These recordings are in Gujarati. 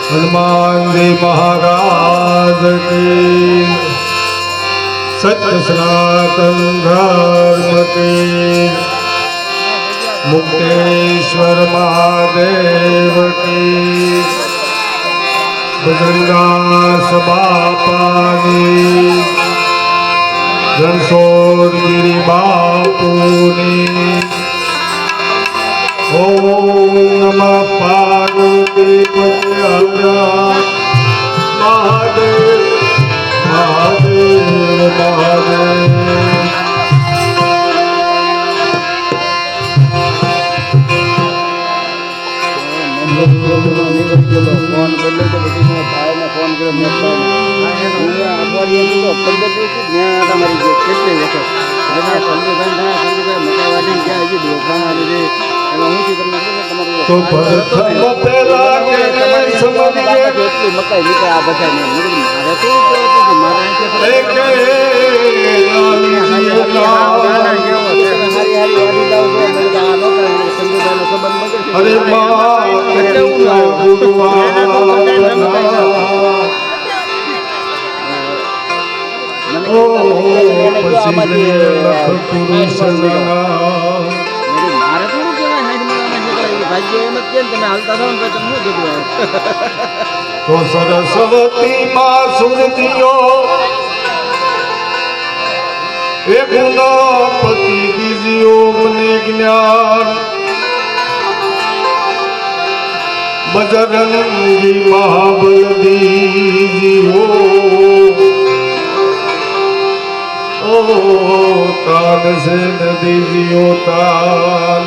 हनुमान जी महाराज की सत्य सनातन धर्म की मुक्तेश्वर महादेव की बजरंगदास बापानी रणछोड़गिरी बापूनी ओम नमः पार्वती पते महादेव महादेव महादेव। फोन कर ले तो बेटी ने भाई ने फोन કર્યો મેં અઠવાડિયે તો 15 દિવસ ત્યાં તમારી જે કેટલી વખત જેના સંજયભાઈ મકાવાડી ગયા હજી દોખાના લીધે એમાં હું તમને તમારું તો પ્રથમ પહેલા કે સમજીએ એટલી મકાઈ લીધા આ બધા ને મારે તો મારા અરે તો સરસ્વતી માં સુરતીઓ એ ગુણપતિ દીજીઓ મને જ્ઞાન બજરંગી મહાબલ દીજીઓ ઓ તાન સે દીજીઓ તાન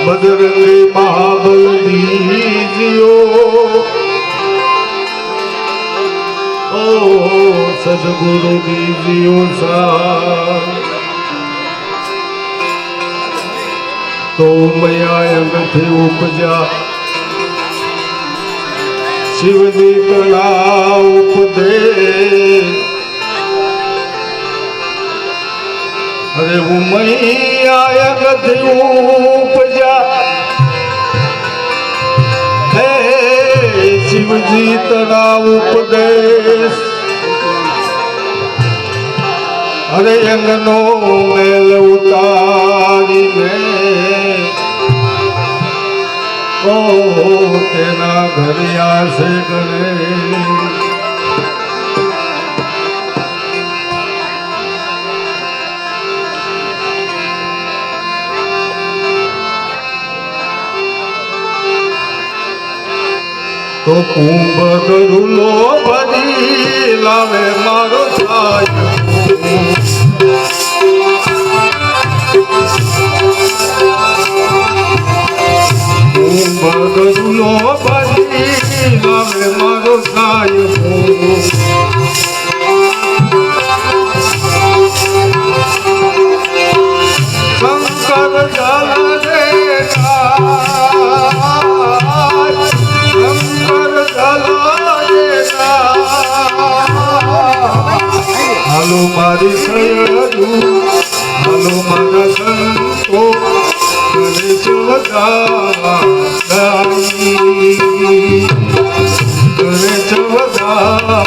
બજરંગી મહાબલ દીજીઓ ઓ સદગુરુ દીજીઓ સા તો મયા નથી ઉપજા શિવજી કલા ઉપદેશ અરે ઉમૈયા નથી ઉપજા હે શિવજી તળા ઉપદેશ અરે અંગનો મેલ ઉતારીને ઓ તેના ઘરે આશે કરે તો કુંભ ગરુલો ભરી લાવે મારો સાય કુંભ ગરુલો ભરી લાવે મારો સાય શંકર જલ હાલો મારી સયદુ હાલો મારા સંતો કરે ચવદા કરે ચવદા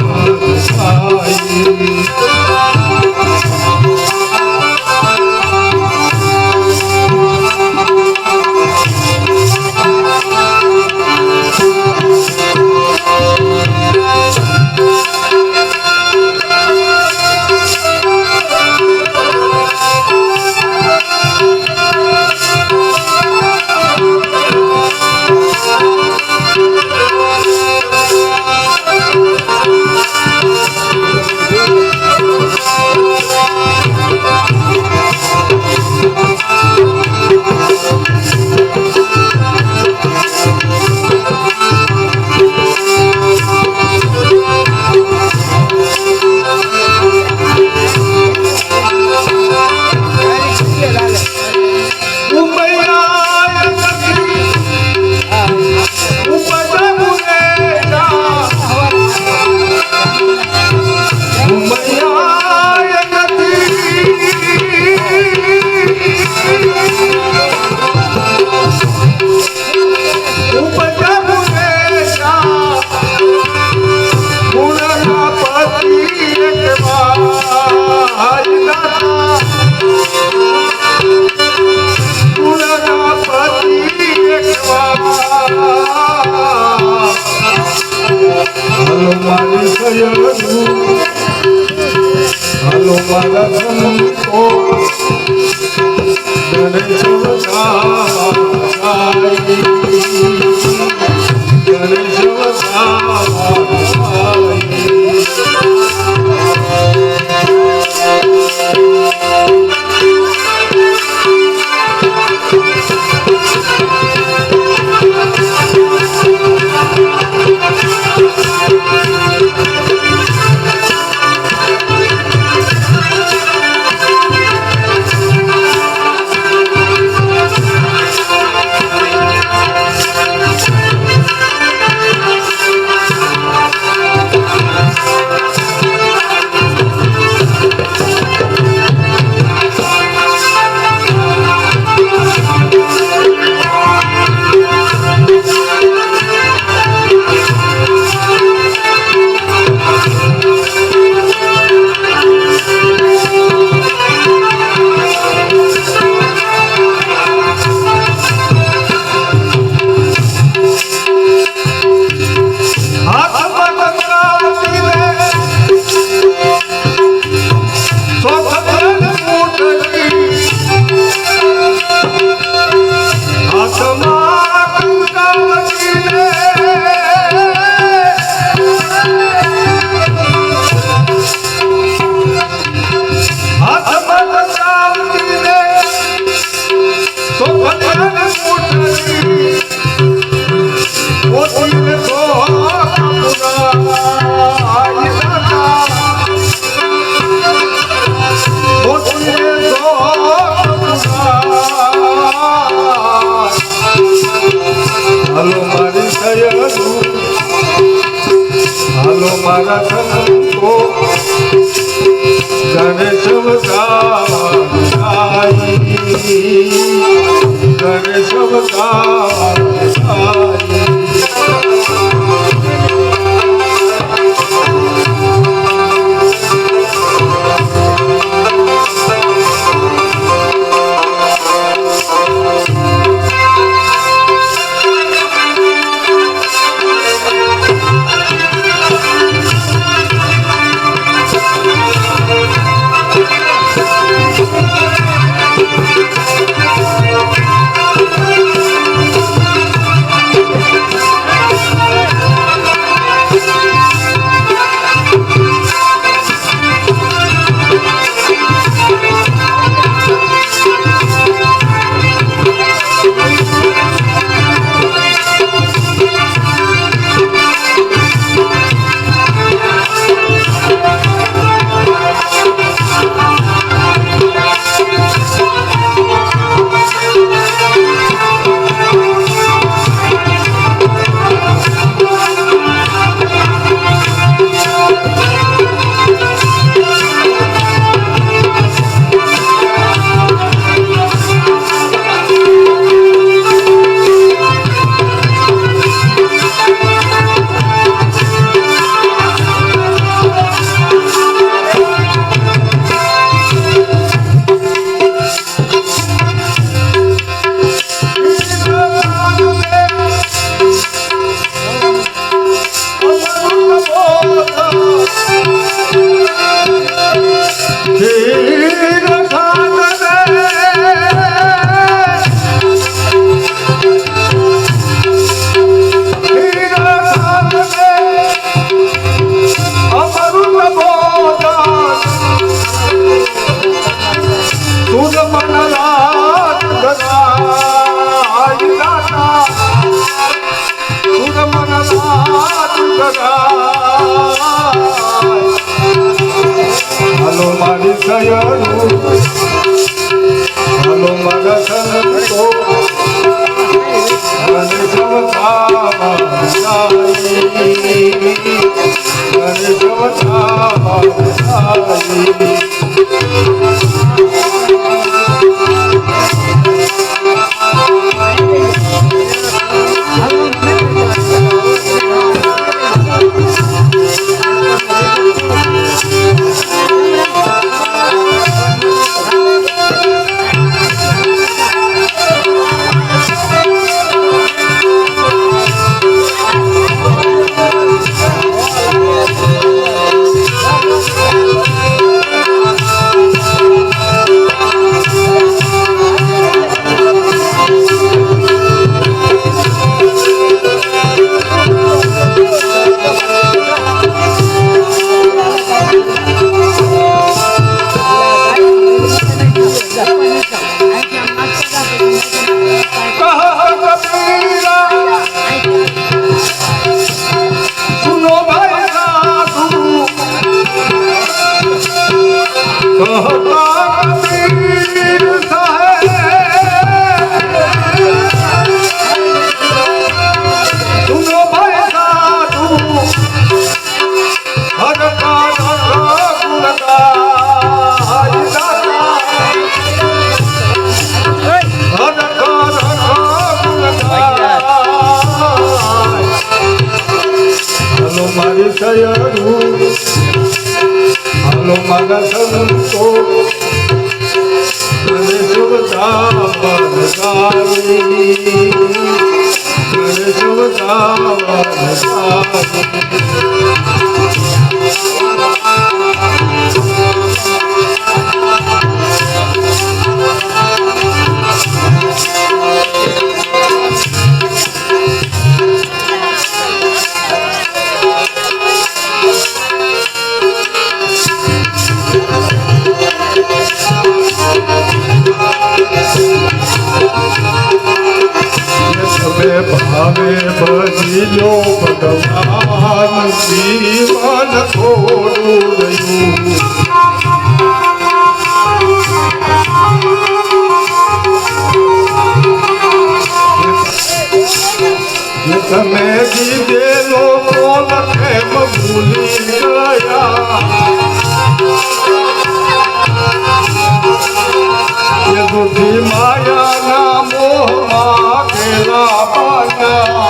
મારી સયરું હાલો મારા સંતો ગણેશ વસાવાય ગણેશ વસાવાય હાલો મારા સંતો ગણેશ વસાવાય ગણેશ વસાવાય હાલો મારી સયરું હાલો મારા સંતો ગણેશ વસાવાય ગણેશ વસાવાય અતિશયનું હાલો મારા સંતો મને શુભતા વરસાવી મને શુભતા વરસાવી ભાવે ભજીલો ભગવાન જીવન થોડું રહ્યું તમે દીધેલો કોલ કેમ ભૂલી ગયા દુઃખી માયાના મોહમાં ઘેરા બન્યા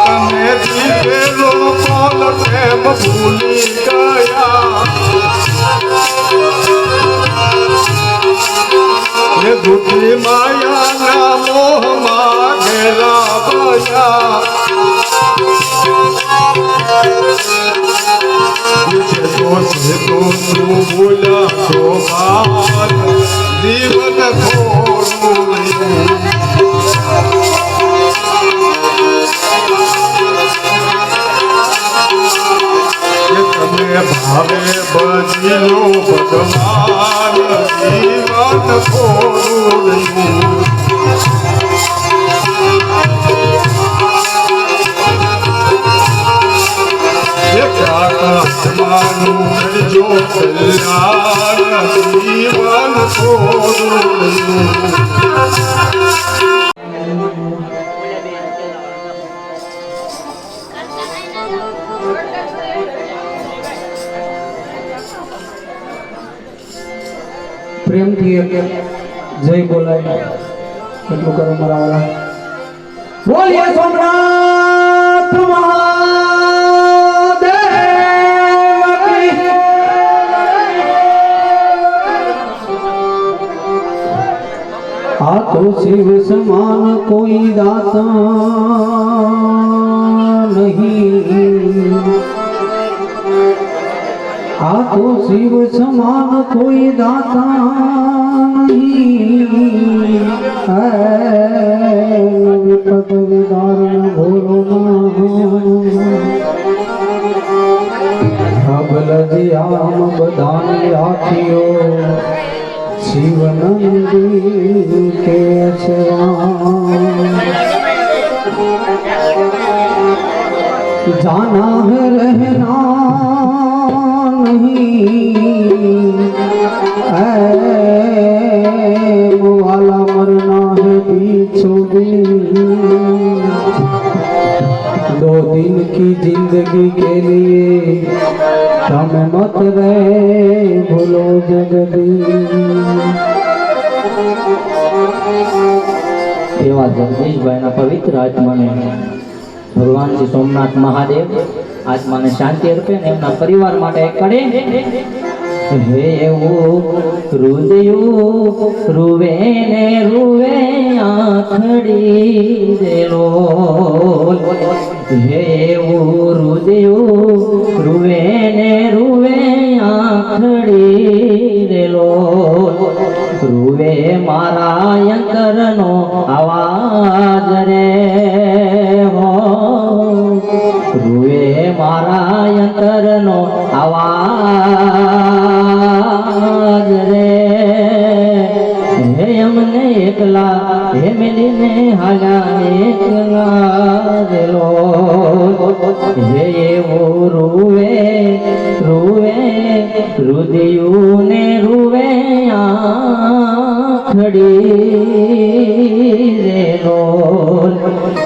તમે દીધેલો કોલ કેમ ભૂલી ગયા દુઃખી માયાના મોહમાં ઘેરા બન્યા ભૂલા તો જીવન થોડું તમે ભાવે બજીલો ભગવાન જીવન થોડું આત્માનું કરજો કલ્યાણ જીવન થોડું પ્રેમથી જય બોલાય એટલું કરો મારા વાળા બોલીએ સોમનાથ આ તો શિવ સમાન કોઈ દાતા નહીં આ તો શિવ સમાન કોઈ દાતા નહીં પદવીદાર ભોરો અબલજી આમ બધાની આખીઓ શિવનંદી કે છે जाना है रहना नहीं वाला मरना है बीचों दिन 2 दिन की जिंदगी के लिए તમે મત રે ભૂલો જગદી એવા જગદીશભાઈના પવિત્ર આત્માને ભગવાન શ્રી સોમનાથ મહાદેવ આત્માને શાંતિ અર્પે ને એમના પરિવાર માટે કરે હે એવું હૃદયો રૂવે ને રૂવે આખડી દેલો હે એવું હૃદયો રૂવે ને રૂવે આખડી દેલો રૂવે મારા અંતરનો આવાજ રે રૂવે મારા અંતરનો આવાજ રે હે અમને એકલા હે મેલીને હાલ્યા એકલા દેલો હે એવો રૂવે રૂવે હૃદયુને રૂવે આખડી રેલો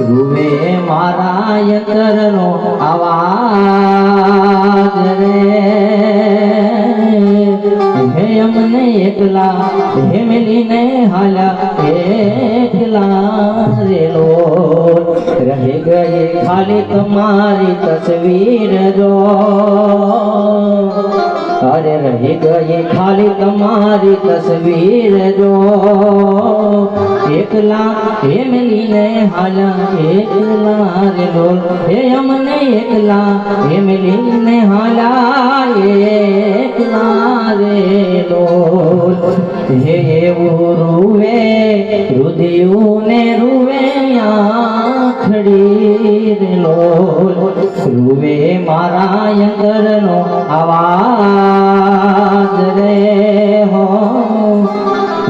રૂવે મારા અંતરનો આવાજ રે હે અમને એકલા હેમલીને હાલા એકલા રે લોલ રહી ગઈ ખાલી તમારી તસવીર જો અરે રહી ગઈ ખાલી તમારી તસવીર જો એકલા હેમલીને હાલા એકલા રે લોલ હે અમને એકલા હેમલીને હાલા એકલા રે લોલ હે એવું રૂવે રુધિયુને રૂવે આખડી રે લોલ રૂવે મારા અંદરનો આવાજ રે હો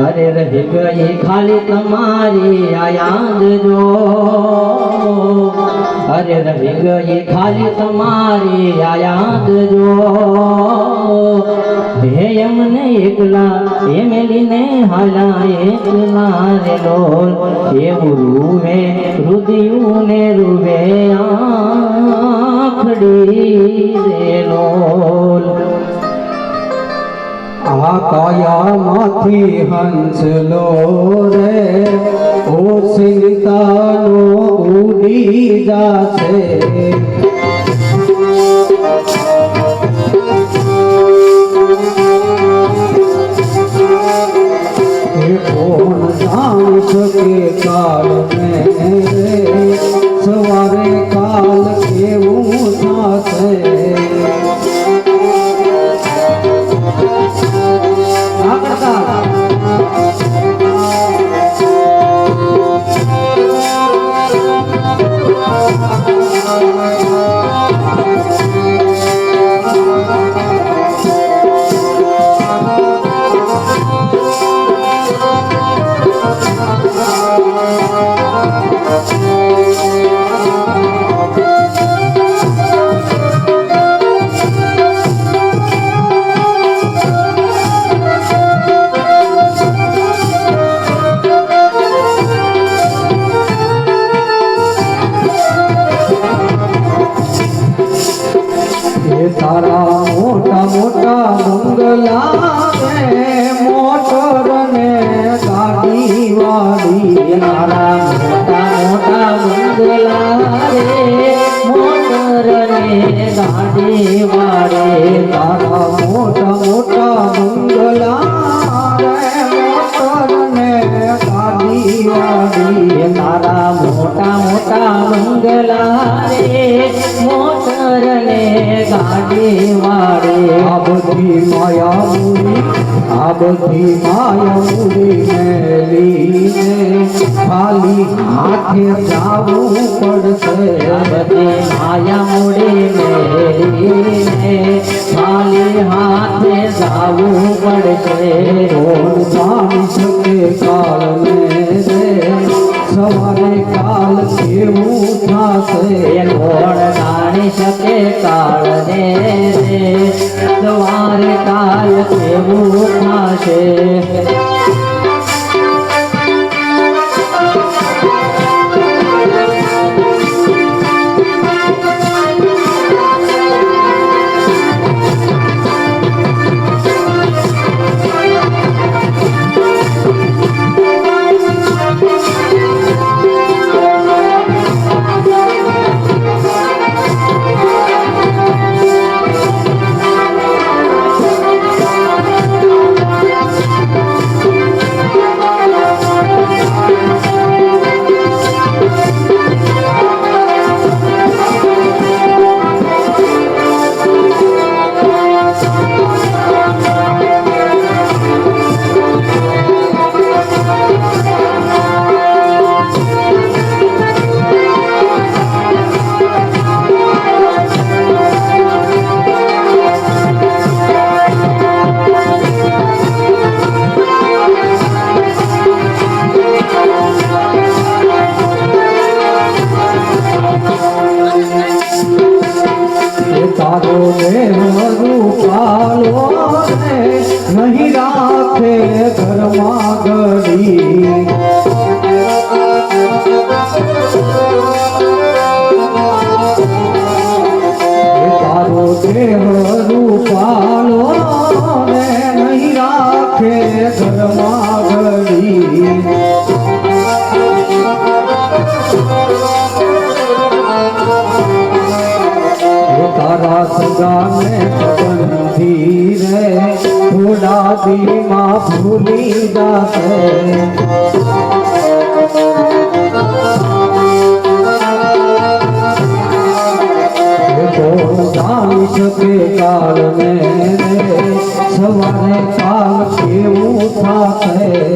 અરે રહી ગઈ ખાલી તમારી આ યાદ જો અરે રહી ગઈ ખાલી તમારી આ યાદ જો હે અમને એકલા એ મેલીને હાલા એકલા રે લોલ એવું રૂવે રુધિયુને રૂવે આખડી રે લોલ આ કાયામાંથી હંસલો રે ઓ સિંતાનો ઉડી જાશે એ કોણ જાણી શકે કાલ મેં સવારે કાલ કેવું થશે તારા મોટા મોટા બંગલા મોટર ને ગાડી વાળી તારા મોટા મોટા બંગલા રે મોટર ને ગાડી વાળે તારા મોટા મોટા બંગલા મોટર ને ગાડી વાળી તારા મોટા મોટા બંગલા રે મોટર ને ગાડી વાળે આ બધી માયા મૂડી મેલીને ખાલી હાથે જાવું પડશે બધી માયા મૂડી મેલીને ખાલી હાથે જાવું પડશે કોણ જાણી શકે કાળને રે સવારે કાલ કેવું થશે કોણ જાણી શકે કાળને રે સવારે કાલ કેવું થશે નહીં રાખે ઘરમાં ઘડી તારો દેહ રૂપાળો ને નહીં રાખે ઘરમાં ઘડી તારા સગાને પસંદી રે થોડા દીમાં ભૂલી જાશે જાણી શકે કાળને સવારે કાલ કેવું થાશે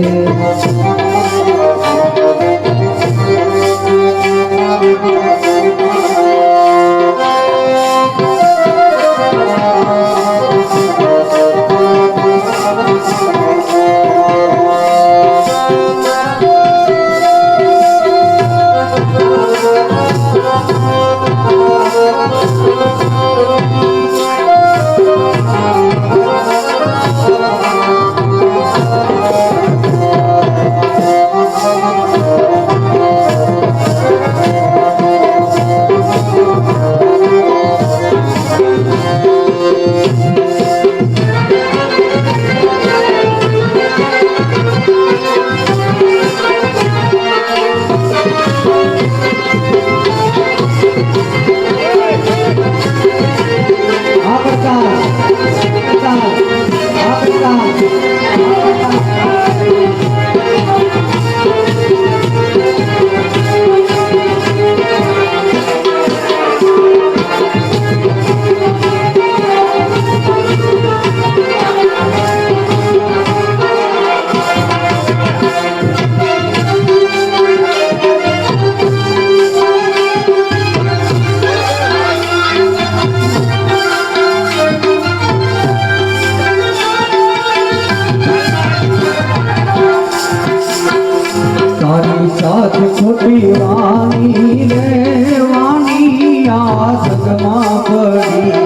સાથ ખોટી વાણી રે વાણી આ જગમાં પડી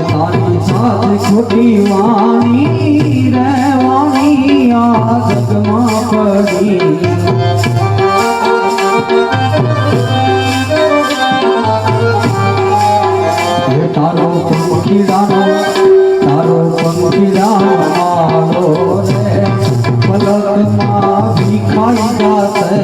તારી સાથ ખોટી વાણી રે વાણી આ જગમાં પડી તારો પંખીડાનો તારો પંખીડાનો રે પલકમાં ભીખાઈ જાશે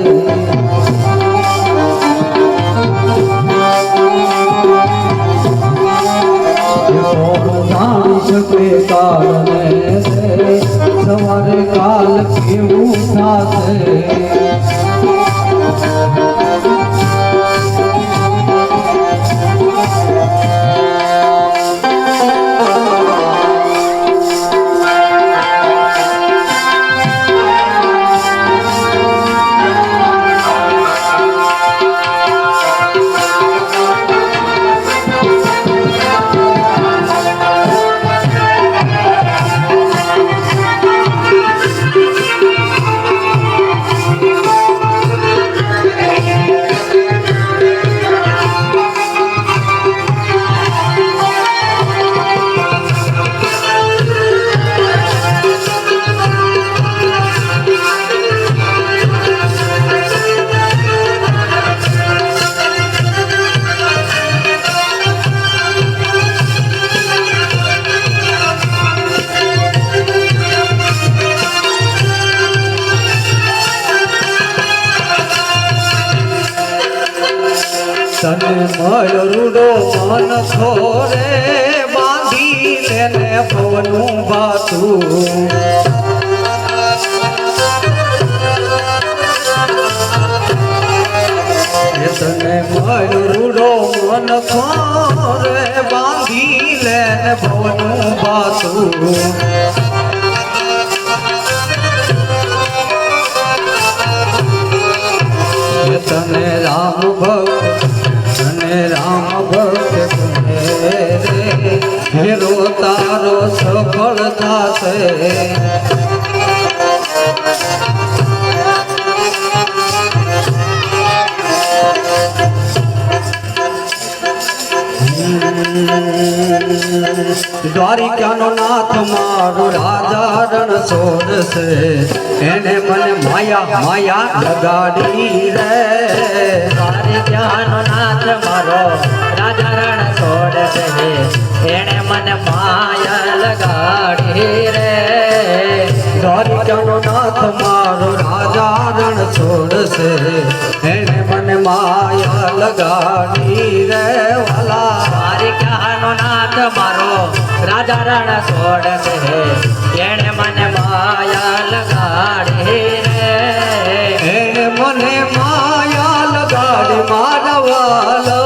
જાણી શકે કાળને રે સવારે કાલ કેવું થાશે તને મયુરડો મન થોરે બાંધી તેને પવનું ભાતું તને મયુરડો મન થોરે બાંધી લેને પવનું ભાતું તને રામ ભક્ત તને રામ ભક્ત રે હેરો તારો સફળ થાશે દ્વારિકાનો નાથ મારો રાજા રણ છોડશે એને મને માયા માયા લગાડી રે દ્વારિકાનો નાથ મારો રાજા રણ છોડશે એણે મને માયા લગાડી રે દ્વારિકાનો નાથ મારો રાજા રણ છોડશે એને મને માયા લગાડી રે વાલા દ્વારિકાનો નાથ મારો રાજા રણ છોડશે એણે મને માયા લગાડી રે એને મને માયા લગાડી મારા વાલા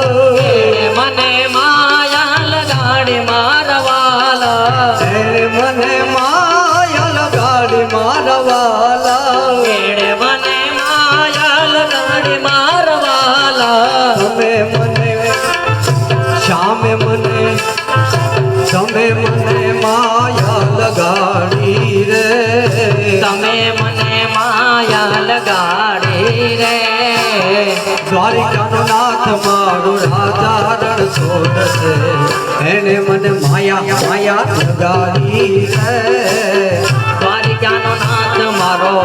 એણે મને માયા લગાડી મારા વાલા એને મને માયા લગાડી મારા વાલા એણે મને માયા લગાડી મારા વાલા તમે મને શ્યામે મને તમે મને માયા લગાડી રે તમે મને માયા લગાડી રે દ્વારિકાનો નાથ મારો રાજા રણ છોડશે એને મને માયા માયા લગાડી રે દ્વારિકાનો નાથ મારો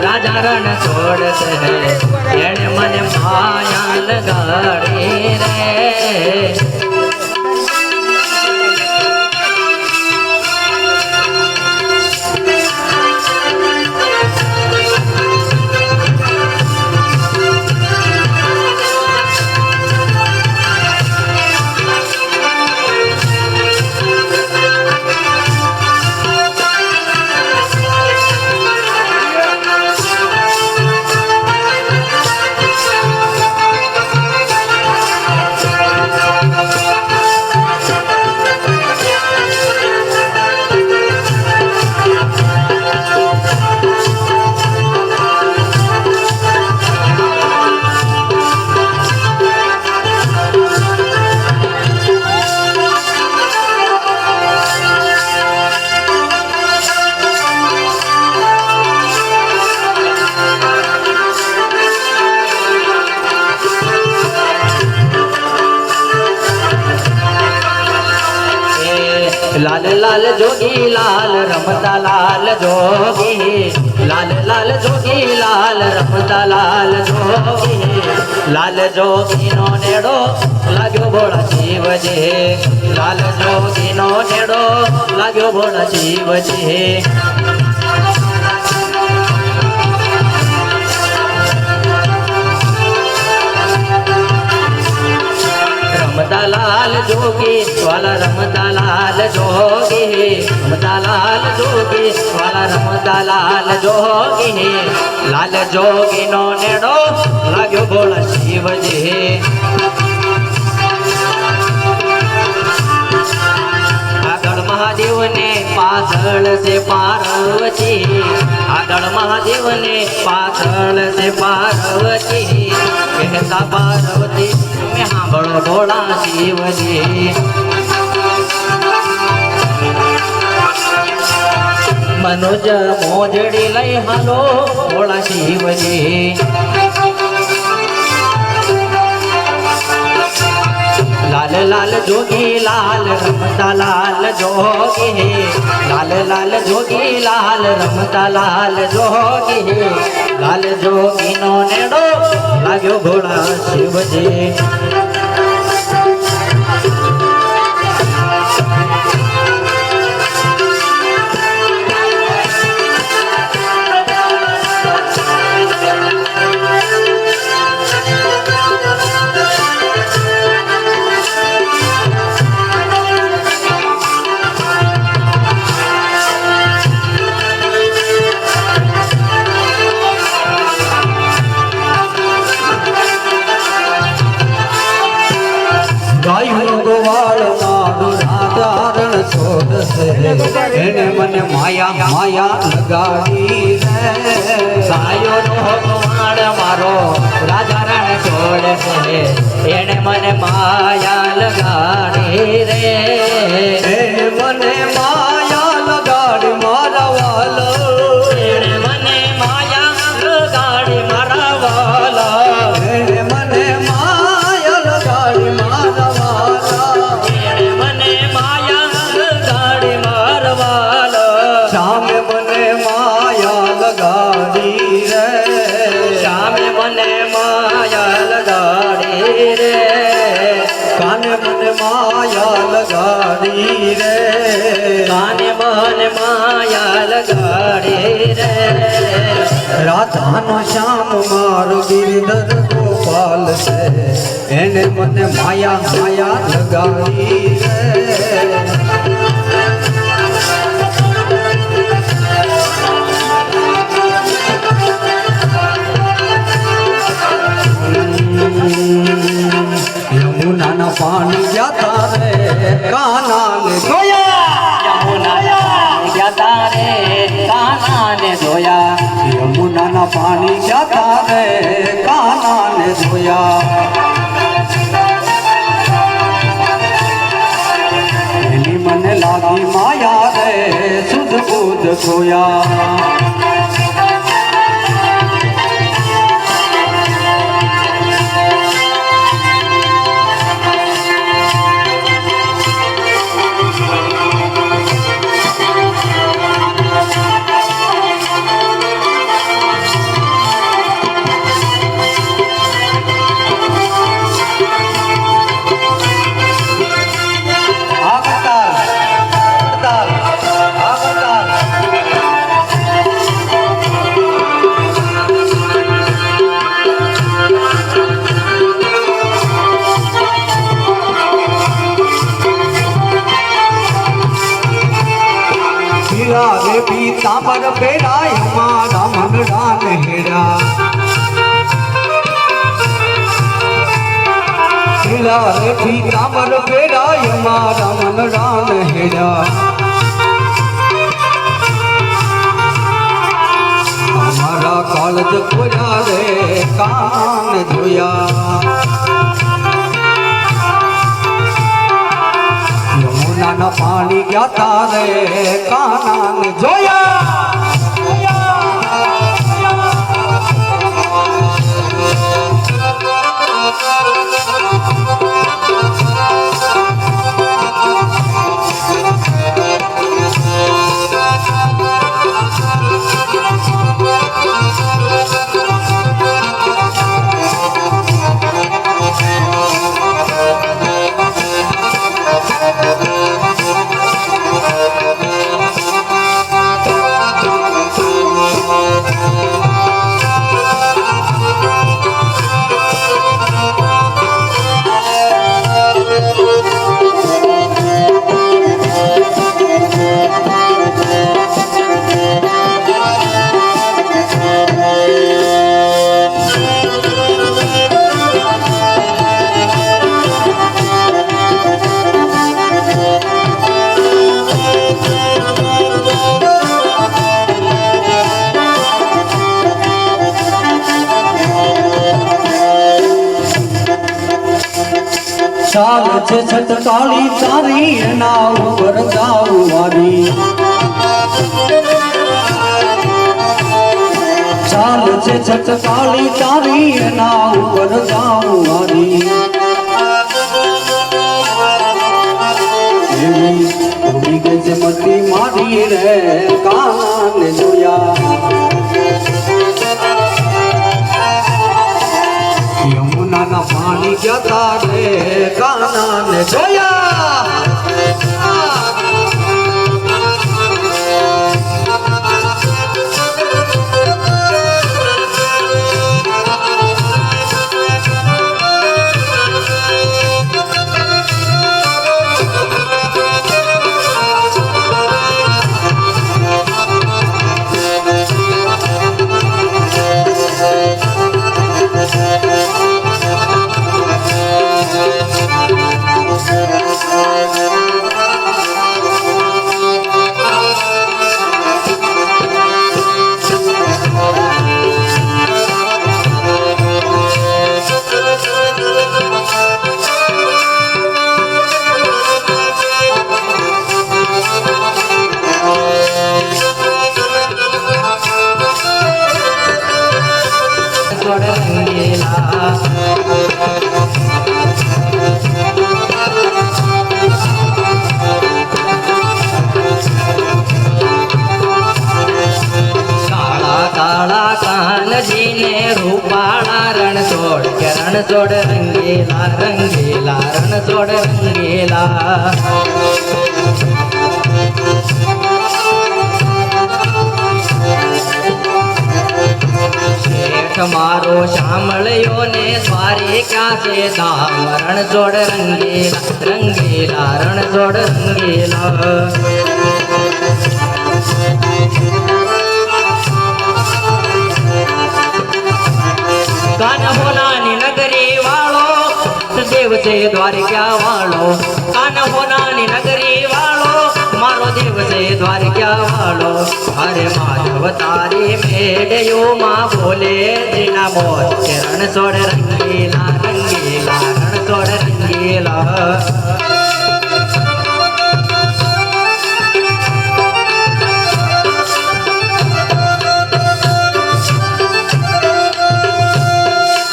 રાજા રણ છોડશે એણે મને માયા લગાડી રે लाल लाल जोगी लाल रमता लाल जोगी लाल लाल जोगी लाल रमता लाल जोगी लाल जोगी नो नेड़ो लाग्यो भोळा शिव जे लाल जोगी नो नेड़ो लाग्यो भोळा शिव जे रमता लाल जोगी वाला रमता लाल जोगी रमता लाल जोगी वाला रमता लाल जोगी लाल जोगी नो नेड़ो लाग्यो भोळा शिव जे આગળ મહાદેવ ને પાછળ છે પાર્વતી આગળ મહાદેવ ને પાછળ છે પાર્વતી કહેતા પાર્વતી તમે સાંભળો ભોળા શિવજી મનોજ મોજડી લઈ હાલો ભોળા શિવજી लाल लाल जोगी लाल रमता लाल जोगी लाल लाल जोगी लाल रमता लाल जोगी लाल जोगी नो नेड़ो लाग्यो भोळा शिवजी ગાયું ગોવાળ મારો રાજા રણ છોડશે એને મને માયા માયા લગાડી રે સાયો નો ગોવાળ મારો રાજા રણ છોડશે એને મને માયા લગાડી રે એને મને માયા લગાડી મારા વાલો એને મને માયા લગાડી મારા વાલા એને મને માયા લગાડી મારા વાલા એને મને માયા લગાડી રે કાને મને માયા લગાડી રે રાધાનો શ્યામ મારો ગિરધર ગોપાલ છે એને મને માયા માયા લગાડી રે યમુનાના પાણી જાતા રે કાનાને ગયા રે કાનાને ધોયા યમુનાના પાણી જાતા રે કાનાને ધોયા એની મને લાગી માયા રે સુધ બુધ ખોયા રે પીતાંબર પહેરાય મારા મંગળા નહેરા રે પીતાંબર પહેરાય મારા મંગળા નહેરા અમારા કાળજ ખોયા રે કાન જોયા યમુનાના પાણી ગયા રે કાનાને જોયા ચાલ છે છટકાળી તારી એના ઉપર ગાવાની ચાલ છે છટકાળી તારી એના ઉપર ગાવાની એવી ઉડી ગઈ છે મતી મારી રે કાનાને જોયા યમુનાના પાણી જતા રે કાનાને જોયા શેઠ મારો શામળિયો ને દ્વારિકા છે ધામ રણ જોડ રંગીલા રંગીલા રણ જોડ રંગીલા કાન હોનાની નગરી વાળો દેવ છે દ્વારિકા વાળો કાન હોનાની નગરી વાળો મારો દેવ છે દ્વારિકા વાળો અરે માધવ તારી મેડયો માં બોલે જીના મોત કે રણ છોડ રંગીલા રંગીલા રણ છોડ રંગીલા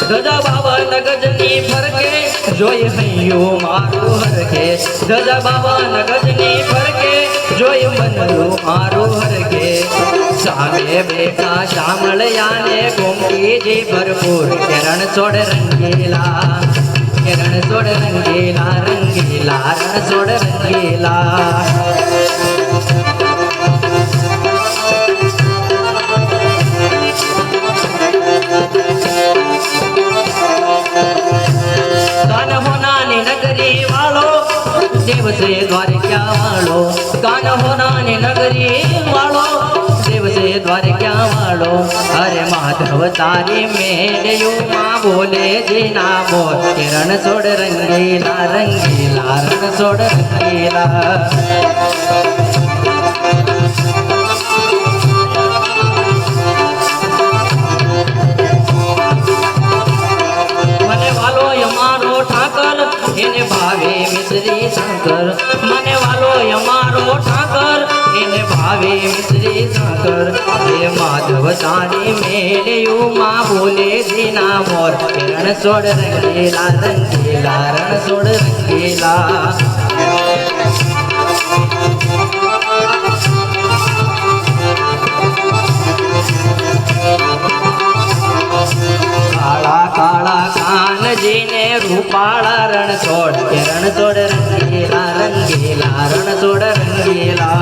ધજા બાવન ગજની ફરકે જોઈ હૈયું મારું હરકે ધજા બાવન ગજની ફરકે જોઈ મનનું મારું હરકે સામે બેઠા શામળિયાને ગોમતીજી ભરપૂર કિરણ છોડ રંગીલા કિરણ છોડ રંગીલા રંગીલા રણ છોડ રંગીલા કાન હોનાની નગરી વાળો દેવ છે દ્વારિકા વાળો કાન હોનાની નગરી વાળો દેવ છે દ્વારિકા વાળો અરે માધવ તારી મેડયું માં બોલે જીના મોર કિરણ છોડ રંગીલા રંગીલા રણ છોડ રંગીલા મને વાલો અમારો ઠાકર એને ભાવે મિશ્રી શંકર મને વાલો અમારો ઠાકર એને ભાવે મિશ્રી શંકર હે માધવ તારી મેળ્યું માં બોલે જીના મોર રણ છોડ રંગીલા રંગીલા રણ છોડ રંગીલા કાળા કાળા કાનજીને રૂપાળા રણ છોડ કે રણ છોડ રંગીલા રંગીલા રણ છોડ રંગીલા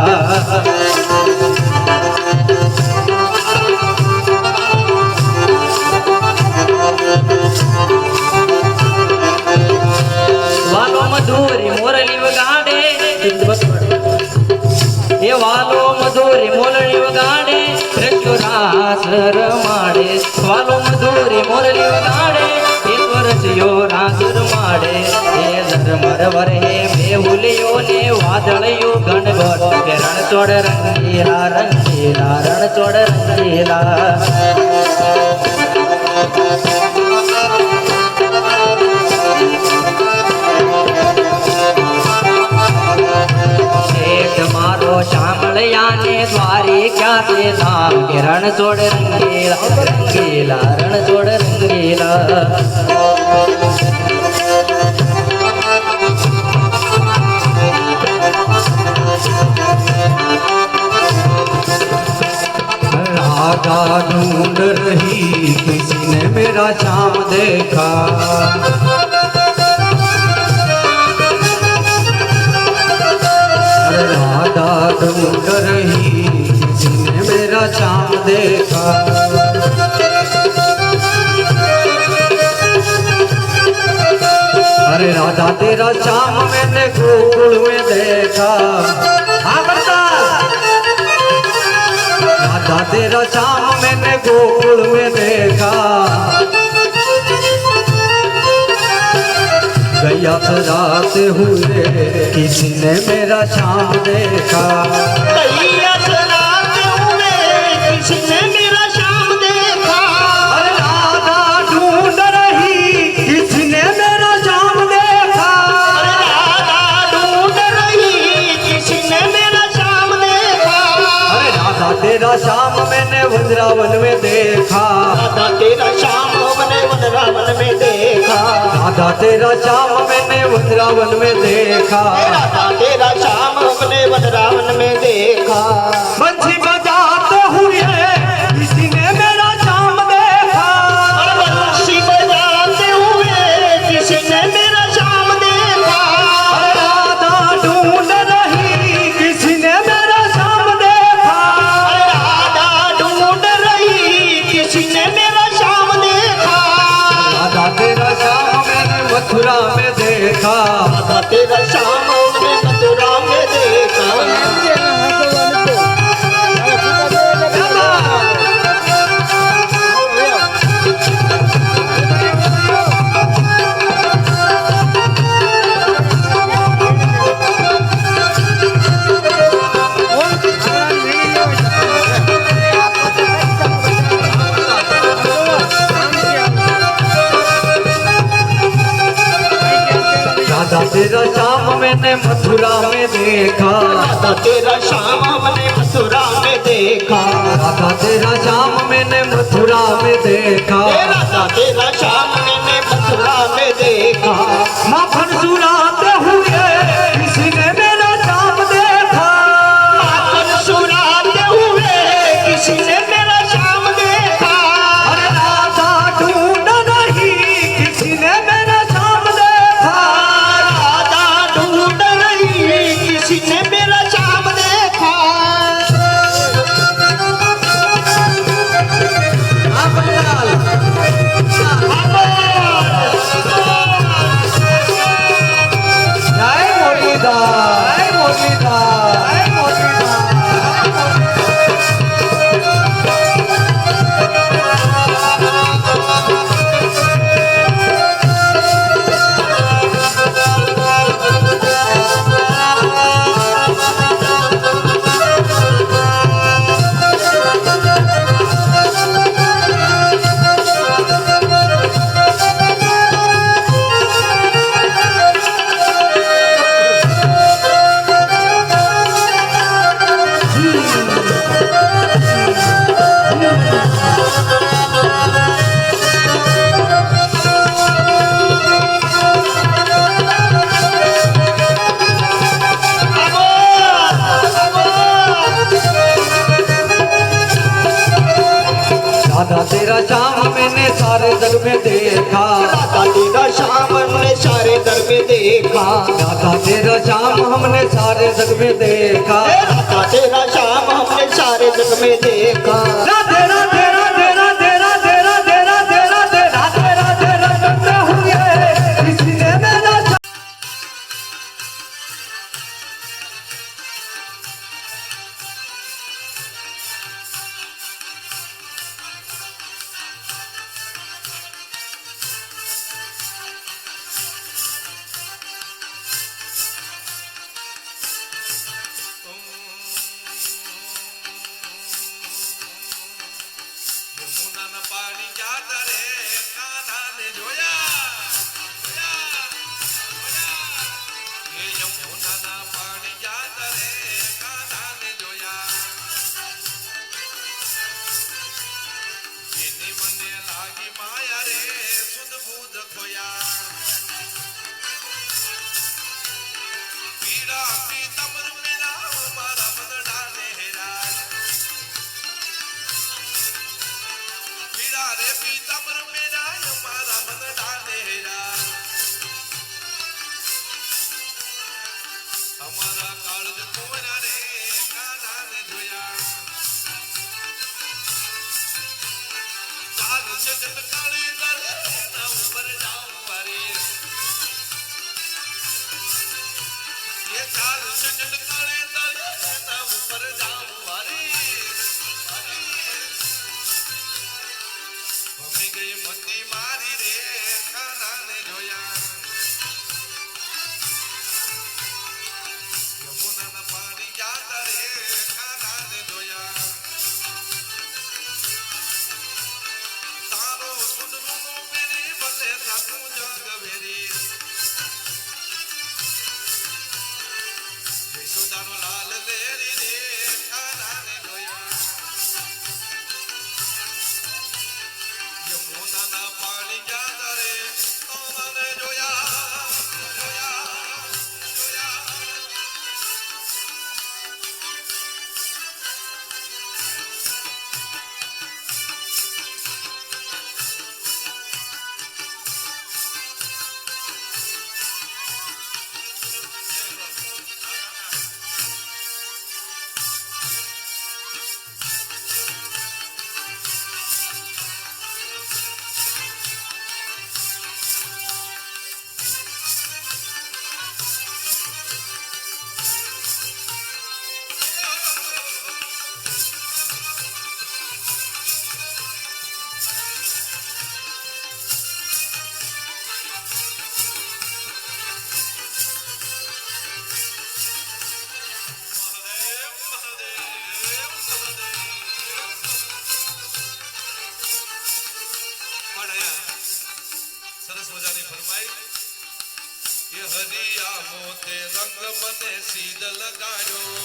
વાલો મધુરી મોરલી વગાડે એ વાલો મધુરી મોરલી વગાડે રાસ રમાડે વાલો મધુરી મોરલી વગાડે ઈશ્વર જીયો રાસ રમાડે હે ધર્મર વર હે મેહુલિયો ને વાદળિયો ગણગોટ કે રણ છોડ રંગીલા રંગીલા રણ છોડ રંગીલા મારો શામળિયાને દ્વારિકા છે ધામ કે રણ છોડ રંગીલા રંગીલા રણ છોડ રંગીલા राधा ढूंढ रही किसी ने मेरा शाम देखा राधा ढूंढ रही किसी ने मेरा शाम देखा अरे राधा तेरा शाम मैंने गोकुल में देखा हाँ बरसात राधा तेरा शाम मैंने गोकुल में देखा गैया सजाते हुए किसी ने मेरा शाम देखा गैया सजाते हुए किसी ने मेरा शाम देखा अरे राधा ढूंढ रही किसी ने मेरा शाम देखा अरे राधा ढूंढ रही किसी ने मेरा शाम देखा अरे राधा तेरा शाम मैंने वृंदावन में देखा राधा तेरा शाम मैंने वृंदावन में देखा राधा तेरा शाम मैंने वृंदावन में देखा राधा तेरा शाम मैंने वृंदावन में देखा बंसी बजाते हुए किसी ने मेरा शाम देखा बंसी बजाते हुए किसी ने मेरा शाम देखा अरे राधा मथुरा में देखा, राधा तेरा श्याम हमने मथुरा में देखा, राधा तेरा श्याम मैंने मथुरा में देखा, राधा तेरा श्याम मैंने मथुरा में देखा। माखन सुनाते हुए किसी ने मेरा श्याम देखा, माखन सुनाते हुए किसी ने मेरा श्याम देखा। अरे राधा ढूंढ नहीं किसी ने मेरा श्याम देखा, राधा ढूंढ रही किसी ने मेरा श्याम देखा। हाँ बंगाल जय मुरलीधर, जय मुरलीधर, जय मुरलीधर। राधा तेरा श्याम मैंने सारे जग में देखा, राधा तेरा श्याम हमने सारे दर में देखा। राधा तेरा श्याम हमने सारे जग में देखा, राधा तेरा श्याम हमने सारे जग में देखा। राधे राधे राधे राधे राधे राधे राधे राधे राधे राधे रटते हुए किसी ने मेरा યમુનાના પાણી જાતા રે કાનાને જોયા એ યમુનાના પાણી જાતા રે કાનાને જોયા જેની મને લાગી માયા રે સુધ બુધ ખોયા પીડા પીતમર મેરા મારા મદડાને હેરા પીડા રે પીતમર મેરા મારા મદડાને હેરા અમારા કાળજ કોરા રે કાનાને જોયા ચાલ જગત કાળી કરે ના ઉપર જાઉં વારે ये चाल जगत काले तले ना ऊपर जाऊं वारी मम्मी गई मती मारी रे खाना ने जोया यमुना ना पानी जाता रे खाना ने जोया तारो सुन मनो मेरी बल्ले ताकू जग भेरी यशोदानो लाल लेरी रे कानाने जोया यमुनाना पाणी जाता रे कानाने जोया जोया जोया મને સીધ લગાડ્યો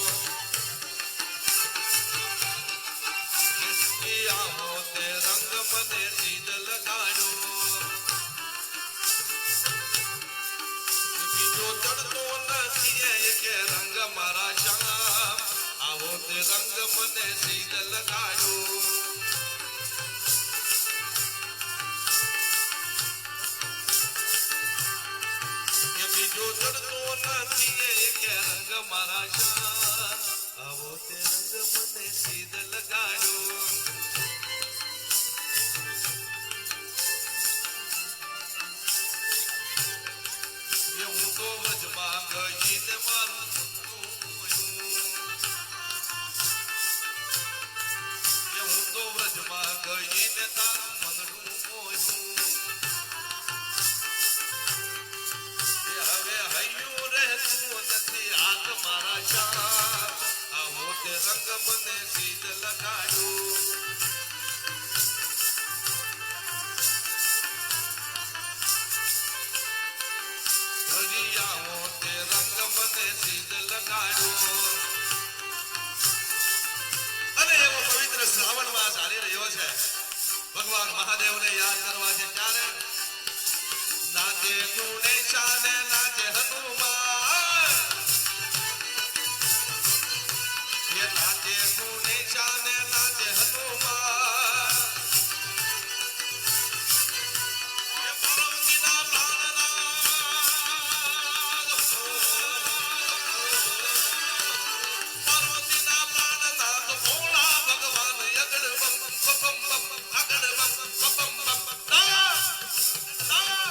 આવો તે રંગ મને સીધ લગાડ્યો બીજો ચડતો નથી કે રંગ મારા શ્યામ આવો તે રંગ મને સીધ લગાડ્યો બીજો ચડતો નથી કે રંગ મારા શ્યામ આવો તે રંગ મને સીધ લગાડ્યો હું તો વજમાં ગઈને મારું હું તો વ્રજમાં ગઈને તારું મનનું મોયું હવે હૈયું રહેતું નથી હાથ મારા શ્યામ આવો તે રંગ મને સીધ લગાડ્યું હજી આવો તે રંગ મને સીધ લગાડ્યો અને એવો પવિત્ર શ્રાવણ માસ ચાલી રહ્યો છે ભગવાન મહાદેવને યાદ કરવા છે ત્યારે નાચે ગુણેશાને નાચે હનુમાન એ નાચે ગુણેશાને નાચે હનુમાન એ પાર્વતીના પ્રાણનાથ પાર્વતીના પ્રાણનાથ ભોળા ભગવાન યગડ બમ બમ બમ આગડ બમ બમ બમ ના ના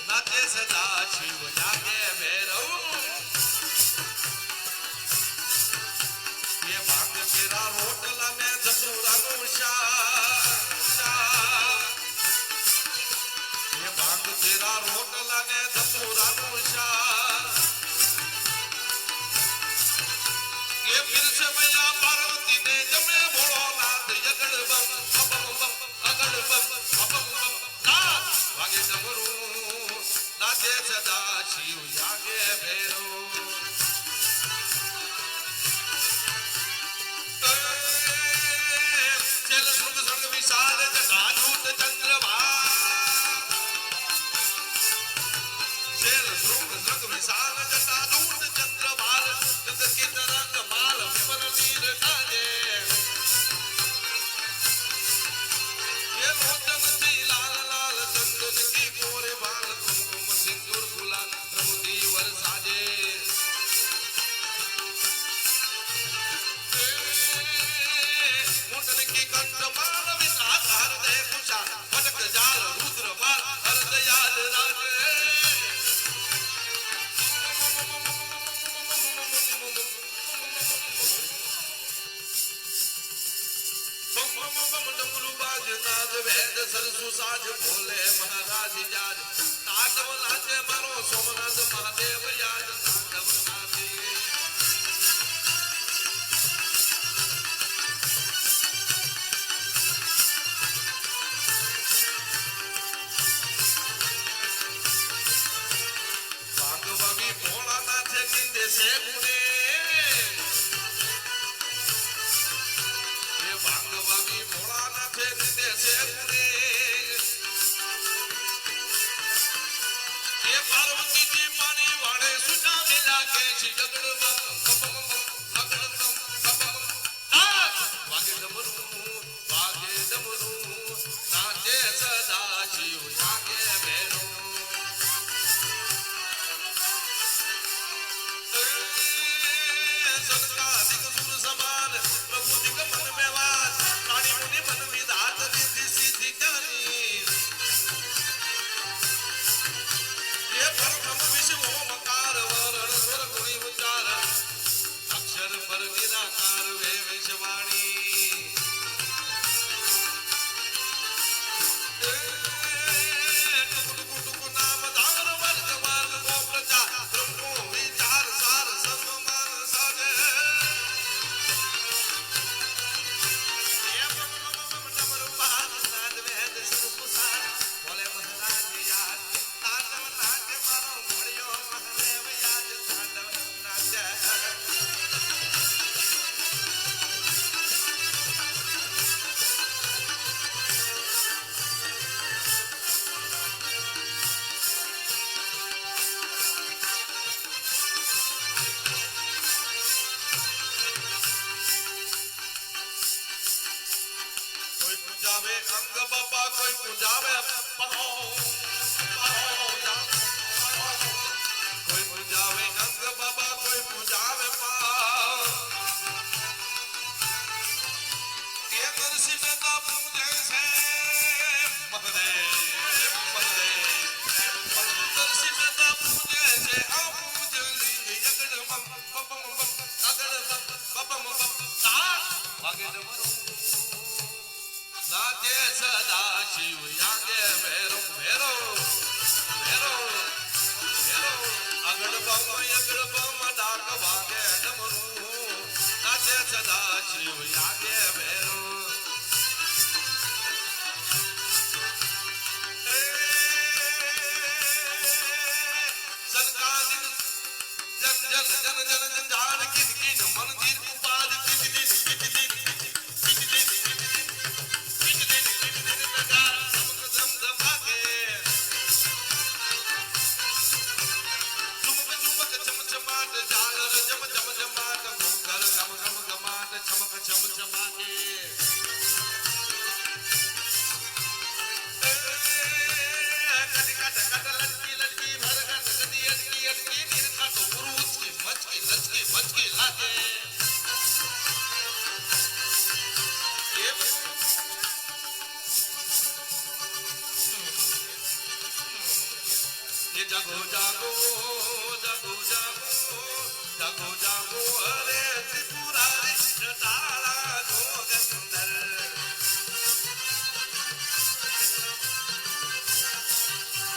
નાચે સદા શિવ જાગે ભૈરવ એ ભાંગ તેરા રોટલા ને ધતુરાનું શાક એ ભાંગ તેરા રોટલા ને ધતુરાનું શાક એ પીરસે મૈયા પાર્વતી ને જમે ભોળોનાથ યગડ બમ બમ બમ અગડ બમ બમ બમ ના વાગે ડમરું નાચે સદા શિવ જાગે ભૈરવ ચલ સુખ સંગ વિશાલ જટાજૂત ચંદ્રભાગ ચલ સુખ સંગ વિશાલ જટાજૂત ચંદ્રભાગ જત કે તરંગ માલ વિમલ નીર કાજે ये लोचन थी लाल लाल चंदन की गोरे बाल कुमकुम सिंदूर गुलाल प्रभुति वरसाजे मुंडन की कंठ माल विशाल हृदय कुशा भटक जाल रुद्र बाल हरदयाल राजे नाद वेद सरसु साज भोले महाराज जाज तांडव नाचे मारो सोमनाथ महादेव याद तांडव नाचे भागवती भोला नाचे निंदे से गुणे ये भागवती भोला नाचे निंदे से गुणे ये पार्वती जी पानी वाले सुजा પૂજાવે પરો કોઈ પૂજાવે ગંગ બાબા કોઈ પૂજાવે પા એ નરસિંહ મહેતા પૂજે છે મહાદેવ નરસિંહ મહેતા પૂજે છે આ પૂજલી યગડ બમ બમ બમ આગળ બમ બમ તા વાગે ડમરો નાચે સદા શિવ યાગે ભેરો ભેરો ભેરો ભેરો આગળ બમ ડાક વાગે ડમરું નાચે સદા શિવ યાગે ભેરો સનકાદિક જન જન જન જન જન જાન કિન કિન મંદિર ઉપાદ કિન કિન કિન કિન જાગો જાગો જાગો જાગો જાગો જાગો હરે ત્રિપુરારી જટાળા જોગંદર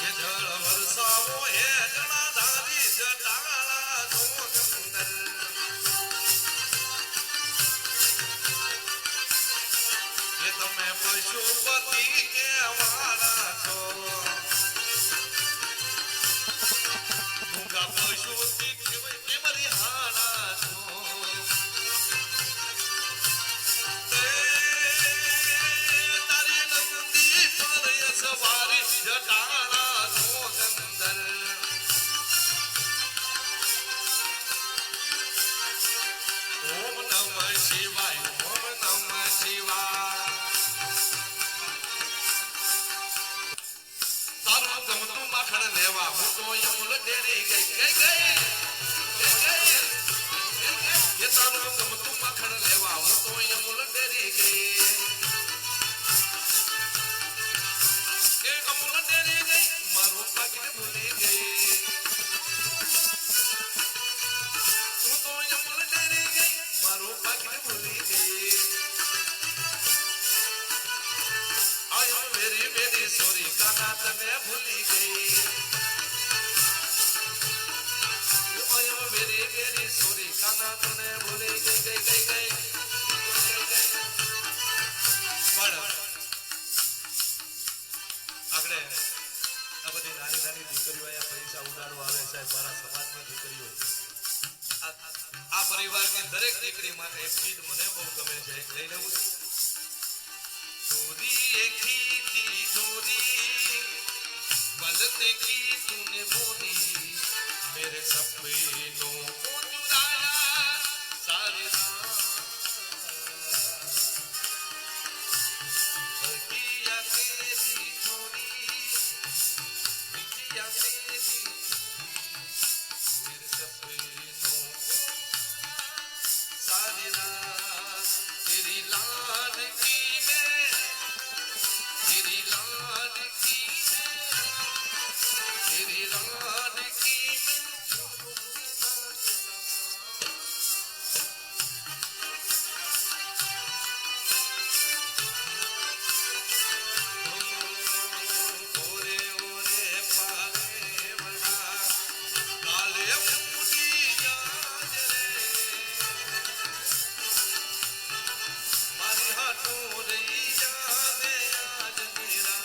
એ જળ વરસાવો હે જણાધારી જટાળા જોગંદર એ તમે પશુપતિ કેવાના છો પશુપતિ કેવરી હાણા છો તારી નંદી પર સવારી જટાણા જોગંદર ઓમ નમઃ શિવાય ઓમ નમઃ શિવાય તારું ગમતું માખણ લેવા હું તો યમુલ ડેરી ગઈ ગઈ ગઈ એ તારું ગમતું માખણ લેવા હું તો યમુલ ડેરી ગઈ એ અમુલ ડેરી ગઈ મારું પાકીટ ભૂલી ગઈ હું તો યમુલ ડેરી ગઈ મારું પાકીટ ભૂલી ગઈ આયો મેરી મેરી સોરી કાના તને ભૂલી ગઈ આયો મેરી મેરી સોરી કાના તને ભૂલી ગઈ ગઈ ગઈ ગઈ પણ આગળ આ બધી નાની નાની દીકરીઓ અહીંયા પૈસા ઉડાડવા આવે સાહેબ મારા સમાજની દીકરીઓ આ પરિવારની દરેક દીકરી માટે એક ગીત મને બહુ ગમે છે એક લઈ લેવું चोरी की थी चोरी गलत की तूने मोरी मेरे सपनों को चुराया सारी रात किया तेरी चोरी किया तेरी मेरे सपनों को सारी रात तेरी लाड की तेरी लाड की ओरे ओरे पाले बना काले मुड़ी जाज रे मारी हाथों रही जाने आज मेरा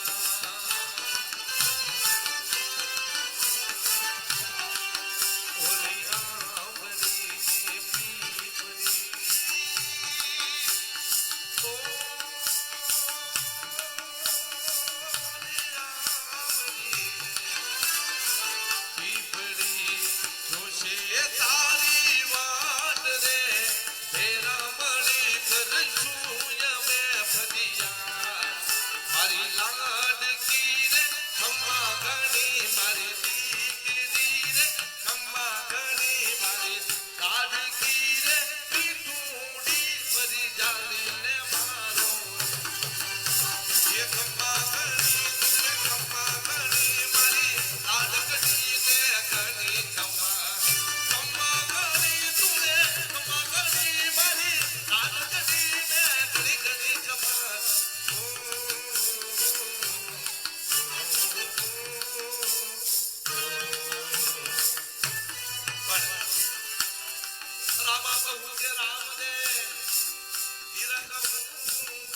हरी लाड की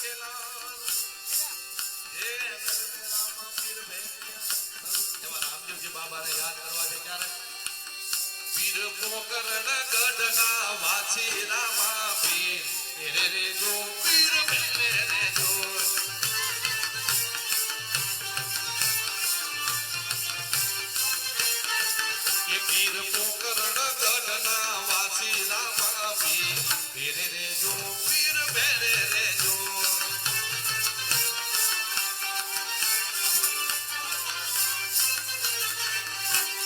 કેલા હે નરમેરામાં પીર ભેટિયા એવા રામદેવજી બાબાને યાદ કરવા છે ત્યારે પીર પોકરણ ગઢના વાછી રામા પીર રે જો પીર બેને રે જો કે પીર પોકરણ ગઢના વાછી રામા પીર રે જો પીર બેને રે જો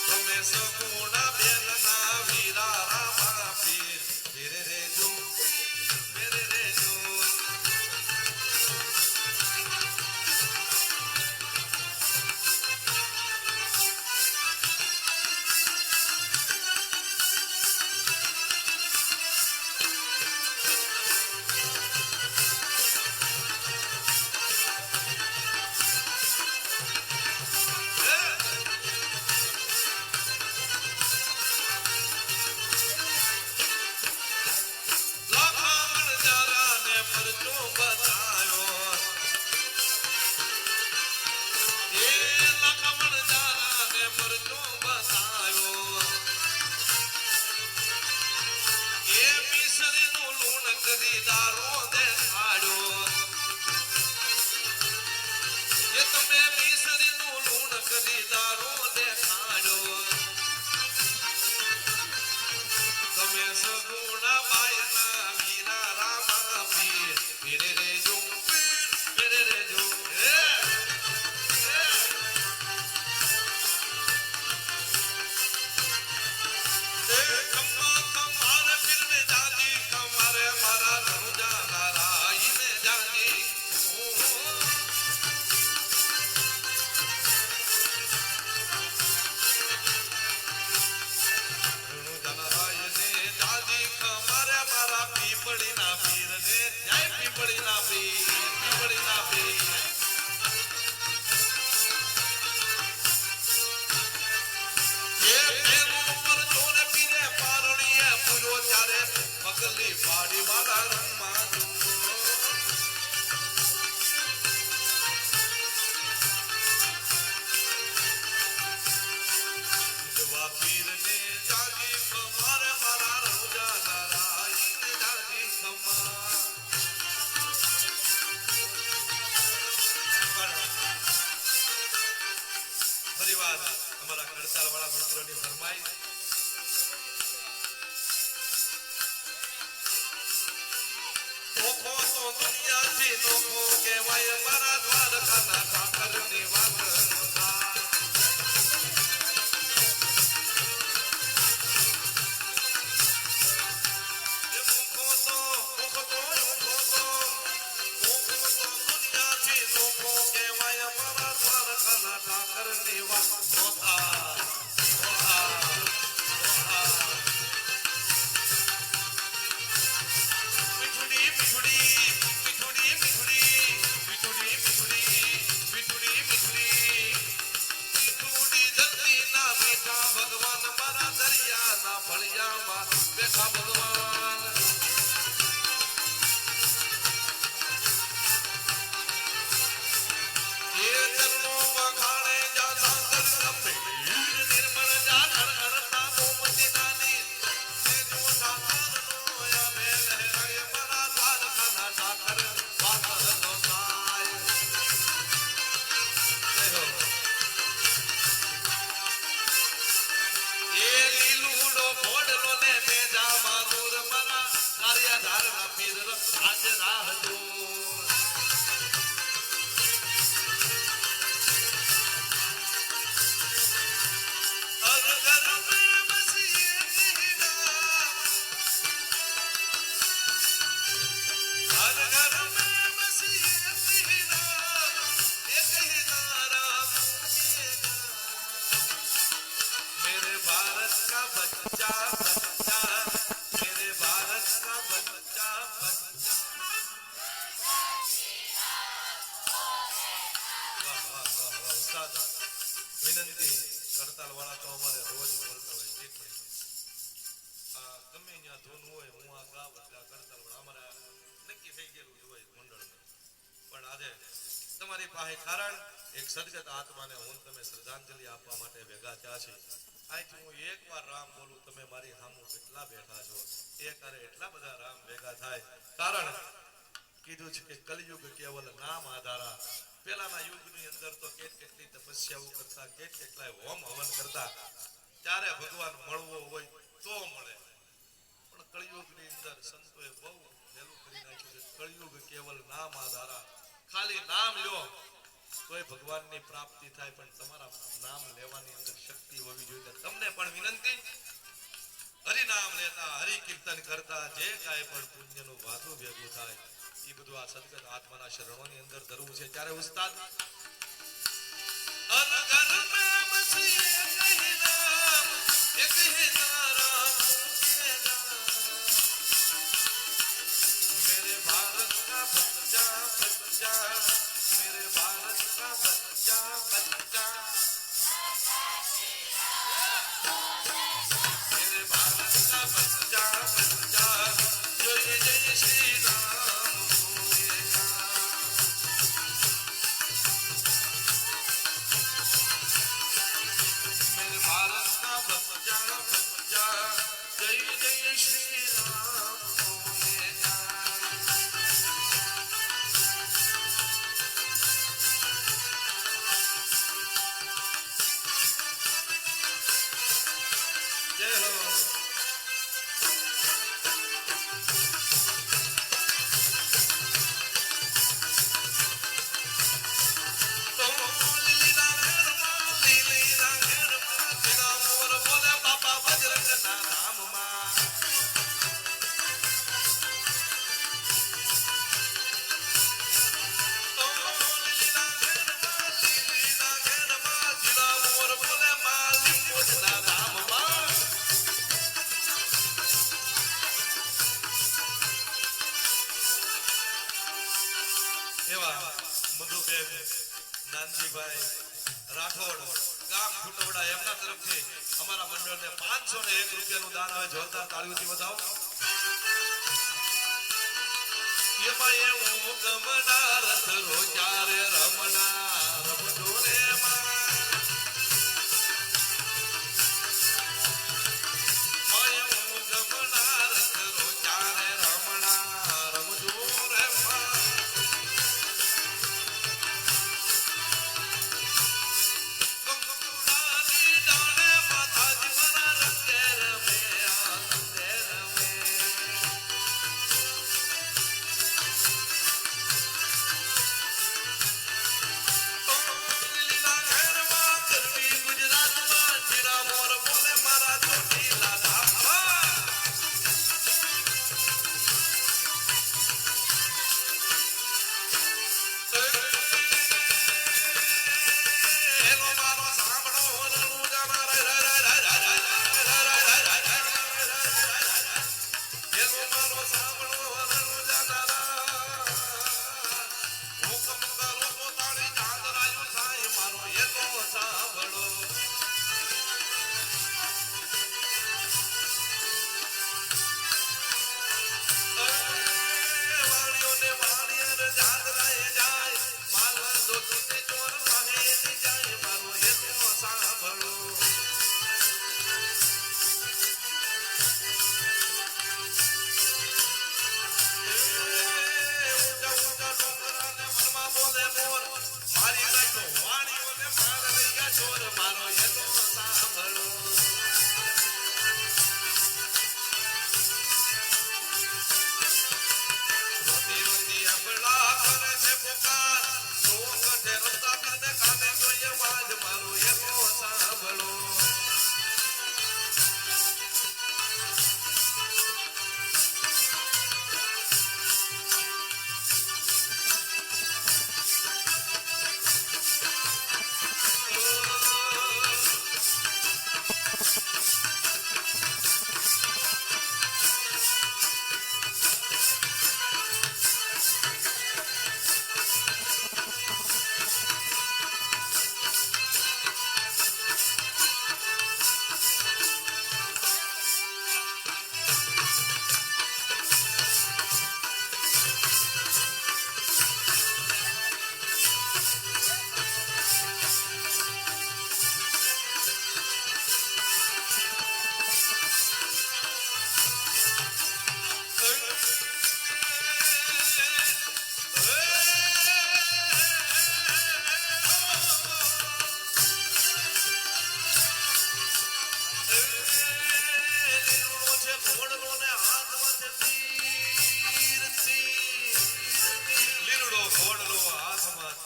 તમે સગુણા બેનના વીરા રામા પીર રે જો પીર રે જો લખમણ જારાને પરચો બતાયો એ લખમણ જારાને પરચો બતાયો એ મિસરીનું લૂણ કરી દારો દેખાડ્યો એ તમે મિસરીનું લૂણ કરી દારો દેખાડ્યો તમે સગુણા બાયના વીરા રામા પીર રે જો પીર રે જો ખમ્મા ખમારે પીર ને જાજી ખમારે મારા રણુજા નારાઈ ને જાજી પીપળીના પીર ને જય પીપળીના પીર એ પ્રેમો પર જોને પીરે પારણીએ પૂરો ત્યારે પગલી પાડી વાળા રમવા જુઓ જવા પીર ને જાજી કમારે મારા રોજા નારાઈ ને જાજી કમા ફરીવાર અમારા કડતાલ વાળા મિત્રોની ફરમાઈ નોખો તો દુનિયાથી નોખો કહેવાય મારા દ્વારકાના ઠાકરની વાત ભગવાન મારા દરિયાના ફળિયામાં બેઠા ભગવાન એ ચરણો વખાણે જા સાંગર ગંભીર નિર્મળ જા ગણગણતા ગોમતી નાની એ જો ઠાકરનો આવે લહેરાય મારા દ્વારકાના ઠાકર વાતનો થાય એ લીલુડો ભોડલો ને મેજા માનુર મારા કાર્યધારના પીર આજ રાહજો વિનંતી કરતાલ વાળા તો અમારે રોજ બોલતા હોય એક મિનિટ ગમે ત્યાં ધૂન હોય હું આ ગાવ એટલે કરતાલ વાળા અમારે નક્કી થઈ ગયેલું હોય મંડળ આજે તમારી પાસે કારણ એક સદગત આત્માને હું તમે શ્રદ્ધાંજલિ આપવા માટે ભેગા થયા છે. અહીંથી હું એકવાર રામ બોલું, તમે મારી સામું કેટલા બેઠા છો, એકારે એટલા બધા રામ ભેગા થાય. કારણ કીધું છે કે કલયુગ કેવલ નામ આધારા. પેલાના યુગની અંદર તો કેટલી તપસ્યાઓ કરતા, કેટલાય હોમ હવન કરતા, ત્યારે ભગવાન મળવો હોય તો મળે. પણ કળિયુગની અંદર સંતોએ બહુ વહેલું કરી નાખ્યું છે. કળિયુગ કેવલ નામ આધારા. ખાલી નામ લ્યો તોય ભગવાનની પ્રાપ્તિ થાય, પણ તમારા નામ લેવાની અંદર શક્તિ હોવી જોઈએ. તમને પણ વિનંતી, હરિનામ લેતા, હરિ કીર્તન કરતા જે કાંઈ પણ પુણ્યનું વાતું ભેગું થાય એ બધું આ સદગત આત્માના શરણોની અંદર ધરવું છે. ત્યારે ઉસ્તાદ અનગર મેં બસ એક હી નામ, मेरे भारत का बच्चा बच्चा, मेरे भारत का बच्चा बच्चा, मेरे भारत का बच्चा बच्चा, जय जय श्री राम बोलेगा. मेरे भारत का बच्चा बच्चा, जय जय श्री राम बोलेगा. जय हो. तो लीला घेरमा, लीला घेरमा, तेरा मोर बोले बाबा बजरंग ना नाम मां. तो लीला घेरमा, तेरा मोर बोले मालिक मुझना नाम मां. એવા મધુબેન નાનજીભાઈ રાઠોડ ગામ ફુટવડા એમના તરફથી અમારા મંડળને 501 રૂપિયાનું દાન આવે. જોરદાર તાળીઓથી વધાવો. એમાં એવું ગમના રથ રોજા રે રમણા રમજો રે માં. એવું ગમના રથ રોજા રે રમણા રમજો રે માં. કંકુડાની ડાળે માતાજી મારા રંગે રમે, આનંદે રમે.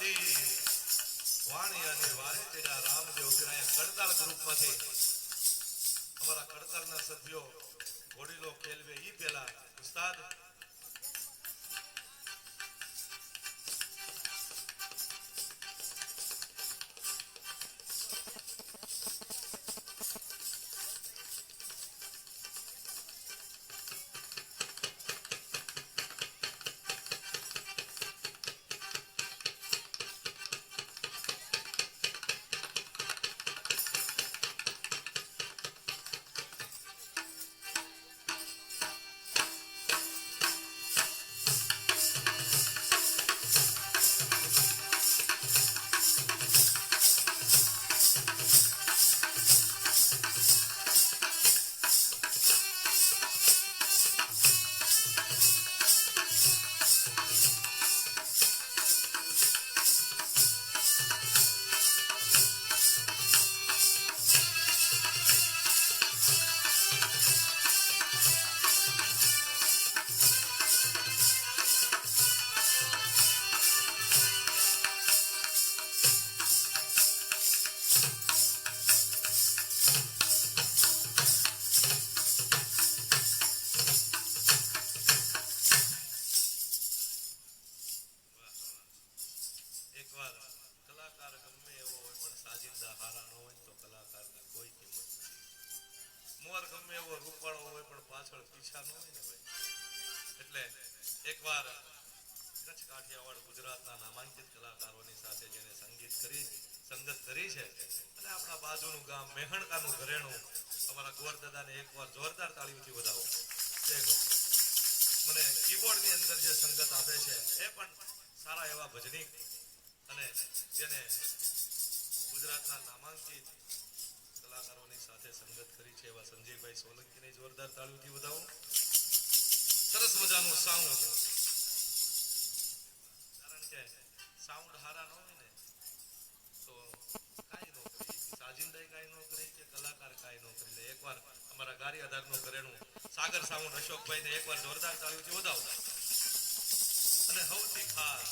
તીર વાણિયાની વારે તેરા રામદેવ પીરાયા કડતાલ ગ્રુપમાંથી અમારા કડતાલના સભ્યો ઘોડીલો ખેલવે ઈ પહેલા ઉસ્તાદ એકવાર કલાકાર ગમે એવો હોય પણ સાજિંદા હારા ન હોય તો કલાકારની કોઈ કિંમત નથી. મોર ગમે એવો રૂપાળો હોય પણ પાછળ પીછા ન હોય ને ભાઈ. એટલે એકવાર કચ્છ કાઠિયાવાડ ગુજરાતના નામાંકિત કલાકારોની સાથે જેને સંગત કરી છે અને આપણા બાજુનું ગામ મેહણકાનું ઘરેણું અમારા ગોરદાદાને એકવાર જોરદાર તાળીઓથી વધાવો. જય હો. મને કીબોર્ડની અંદર જે સંગત આપે છે એ પણ સારા એવા ભજનીક અને જેને ગુજરાતના નામાંકિત કલાકારોની સાથે સંગત કરી છે એવા સંજયભાઈ સોલંકીને જોરદાર તાળીઓથી વધાવો. સરસ મજાનું સાઉન્ડ, કારણ કે સાઉન્ડ હારા ન હોય ને તો કાંઈ ન કરી, સાજિંદાઈ કાંઈ ન કરી કે કલાકાર કાંઈ ન કરી લે. એકવાર અમારા ગારી આધારનું ઘરેણું સાગર સાઉન્ડ અશોકભાઈને એકવાર જોરદાર તાળીઓથી વધાવો. અને સૌથી ખાસ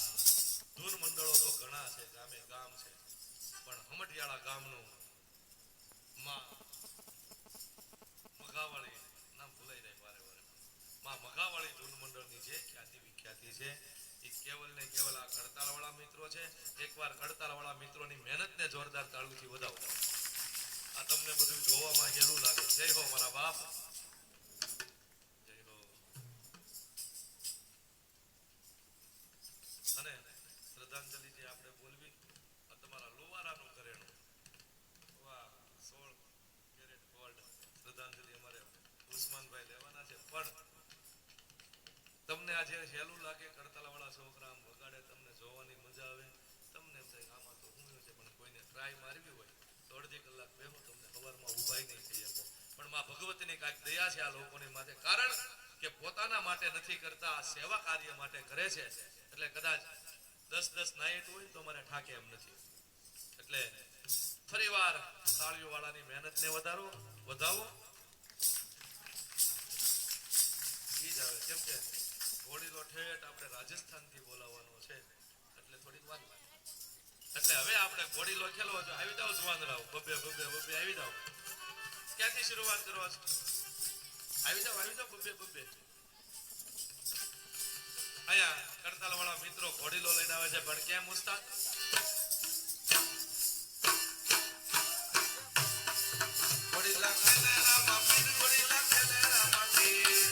ધૂન મંડળો તો ઘણા છે, ગામે ગામ છે, પણ હમટિયાળા ગામનું માં મઘાવાળી નામ ભૂલાઈ જાય વારે વારે, માં મઘાવાળી ધૂન મંડળની જે ખ્યાતિ વિખ્યાતિ છે એ કેવલ ને કેવલ આ કડતાલવાળા મિત્રો છે. એકવાર કડતાલવાળા મિત્રોની મહેનતને જોરદાર તાળીઓથી વધાવો. આ તમને બધું જોવામાં હેલું લાગે. જય હો મારા બાપ, જય હો. અને શ્રદ્ધાંજલિ જે આપણે બોલવી, આ તમારા લોવારાનું ઘરેણું, વાહ, 16 કેરેટ ગોલ્ડ શ્રદ્ધાંજલિ અમારે ઉસ્માનભાઈ લેવાના છે. પણ તમને આજે હેલું લાગે, કડતાલવાળા છોકરા આમ વગાડે, તમને જોવાની મજા આવે, તમને એમ થાય આમાં તો હું છે, પણ કોઈને ટ્રાય મારવી હોય તો અડધી કલાક બેહો, તમને સવારમાં ઉભાઈ નહીં થઈ શકો. પણ માં ભગવતીની કાંઈક દયા છે આ લોકોની માટે, કારણ કે પોતાના માટે નથી કરતા, આ સેવા કાર્ય માટે કરે છે. એટલે કદાચ 10 નાઈટ હોય તો મને ઠાકે એમ નથી. એટલે ફરીવાર તાળીઓ વાળાની મહેનતને વધાવો. ઈ જ આવે, કેમ કે ઘોડીલો ઠેઠ આપણે રાજસ્થાનથી બોલાવવાનો છે એટલે થોડીક વાર લાગે. એટલે હવે આપણે ઘોડીલો ખેલવો છે. આવી જાઓ જુવાનરાવ, બબે આવી જાઓ. ક્યાંથી શરૂઆત કરવા છે? આવી જાઓ બબે. અહીંયા કડતાલ વાળા મિત્રો ઘોડીલો લઈને આવે છે, પણ કેમ ઉસ્તાદ? ઘોડીલા ખેલે રામા પીર, ઘોડીલા ખેલે રામા પીર,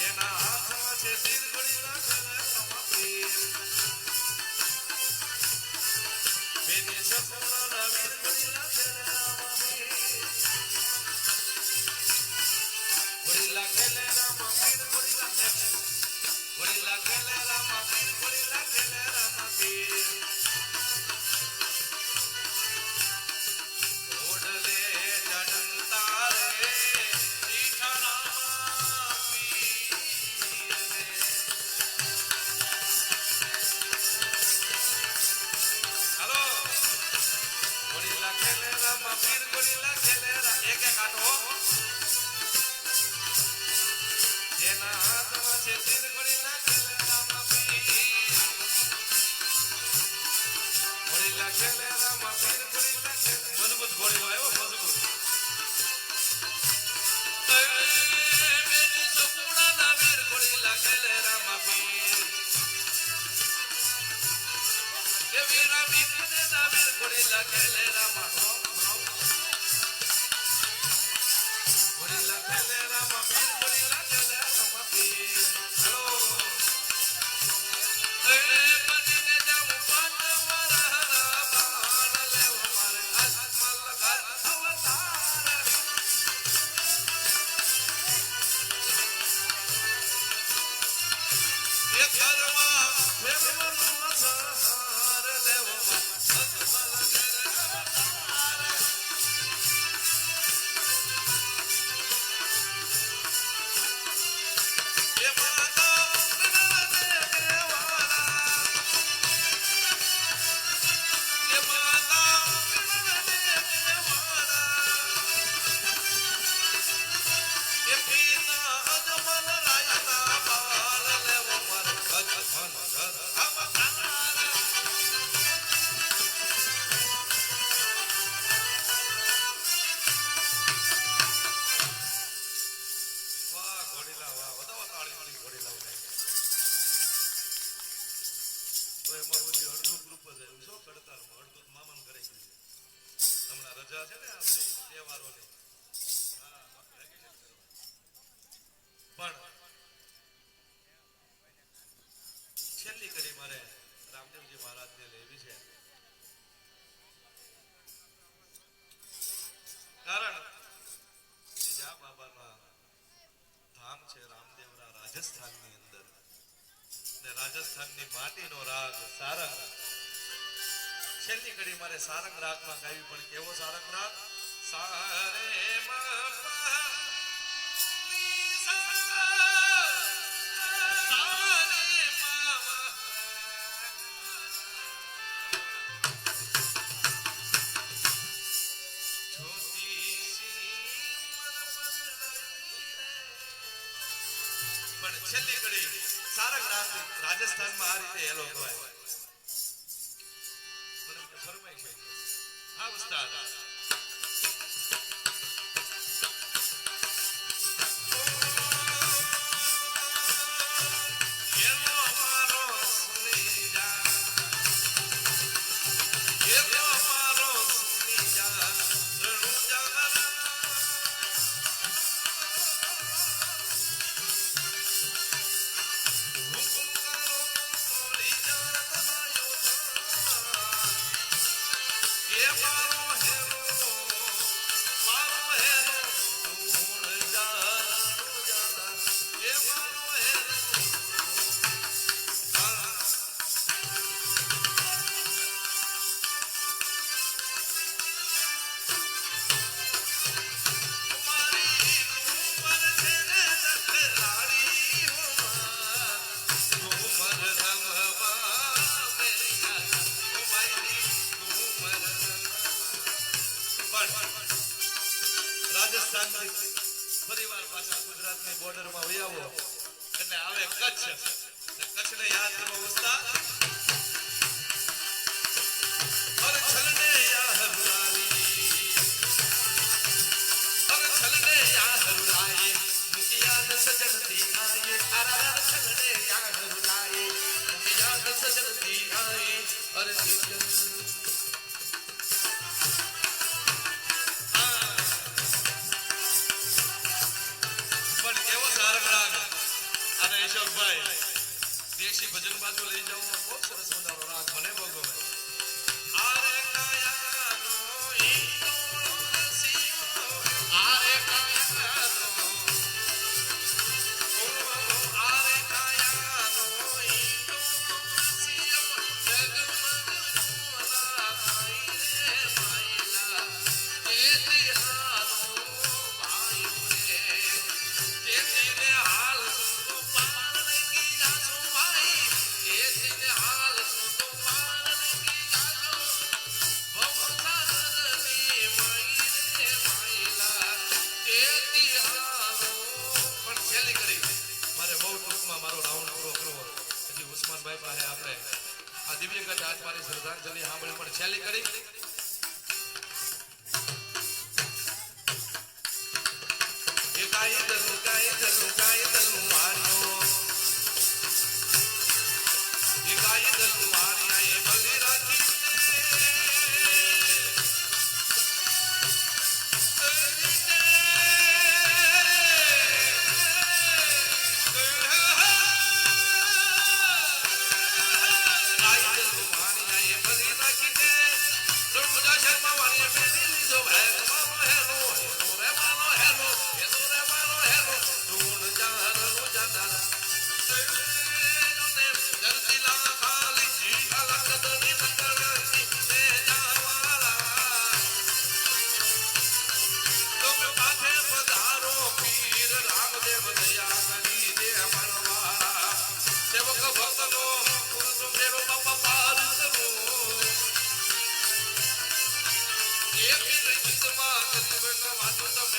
એના હાથમાં છે તીર, ઘોડીલા ખેલે રામા પીર, બેની સપના વીર, ઘોડીલા ખેલે રામા પીર, ઘોડીલા ખેલે રામા પીર, ઘોડીલા ખેલે રામા પીર, ઘોડીલા ખેલે રામા પીર, ઓડલે ચડતા રે મીઠા રામા પીર ને. હાલો, ઘોડીલા ખેલે રામા પીર, ઘોડીલા ખેલે રામા, એક આટો જેના હાથમાં છે તીર, ઘોડીલા ખેલે રામા પીર, ફેરવનો સહાર લેવો અજમલ ઘેર તારે એ માતા નને દેવાના એ માતા નને દેવાના એ પિતા અજમલ રાયના બાલ લેવો માર અજમલ ઘર અવતાર વાહ ઘોડીલા વાહ વધાવો તાળીઓથી ઘોડીલાઓને તો એ મારું જે અડધું ગ્રુપ જ આવ્યું છો કડતાલમાં અડધું તો મામાને ઘરે ગયું છે હમણાં રજા છે ને આપણી તહેવારોની હા વેકેશન કરવા પણ છેલ્લી કડી મારે રામદેવજી મહારાજને લેવી છે કારણ કે જ્યાં બાબાના ધામ છે રામદેવરા રાજસ્થાનની અંદર ને રાજસ્થાનની માટીનો રાગ સારંગ છેલ્લી કડી મારે સારંગ રાગમાં ગાવી પણ કેવો સારંગ રાગ સારે માં પા ની સા સારે માં છોટી સી મન બદલાઈ રે પણ છેલ્લી કડી સારંગ રાગ રાજસ્થાનમાં આ રીતે હેલો ગવાય મને ફરમાઈ છે હા ઉસ્તાદ હેલો મારો સુની જા હેલો મારો સુની જા રણુ જાગરા હુકમ કરો તોડી જા તમાયો એ મારો હેલો તું જા જાના એ મારો હેલો મારી ઉપર છે ને નખરાળી ઘુમર રમવા મેરિયા મારી ઘુમર પણ રાજસ્થાન ફરીવાર પાછા ગુજરાતની બોર્ડરમાં વહી આવો એટલે આવે કચ્છ ને કચ્છને યાદ કરો ઉસ્તાદ હર છલને યા હરુલાલી હર છલને યા હરુલાઈ મુકિયાદ સજનતી આયે અરર છલને યા હરુલાઈ મુકિયાદ સજનતી આયે હર જીજન પણ કેવો સારંગ રાગ અને યશોભાઈ દેશી ભજન બાજુ લઈ જાઉં બહુ સરસ મજાનો રાગ મને બહુ ગમે આરે કાયાનો ઈંડોળો નસીઓ આરે કાયાનો આરે કાયાનો ઈંડોળો નસીઓ જગમગ જોરા ભાઈ રે માયલા એથી હાલો ભાઈ રે તેથી ને હાલ તો પાર કી જાસો ભાઈ તેથી ને હાલ તો પાર કી જાસો ભવસારની માઈ રે માયલા તેથી હાલો પણ છેલ્લી કરી મારે બહુ ટૂંકમાં મારો રાઉન્ડ પૂરો કરવો હજી ઉસ્માનભાઈ પાસે આપણે આ દિવ્યગઢ આજ મારી શ્રદ્ધાંજલિ સાંભળી પણ છેલ્લી કરી કાયદલું વાળ્યો એ કાયદલું વાળ્યા એ ભલી રાખી કાયદલું વાળ્યા એ ભલી રાખી દે ધર્મજા શર્મા વાળીએ પહેરી લીધો ભાઈ તમારો હેરો હેરો રે મારો હેરો હેરો રે મારો હેરો તું જાનો જાના ધરતી લા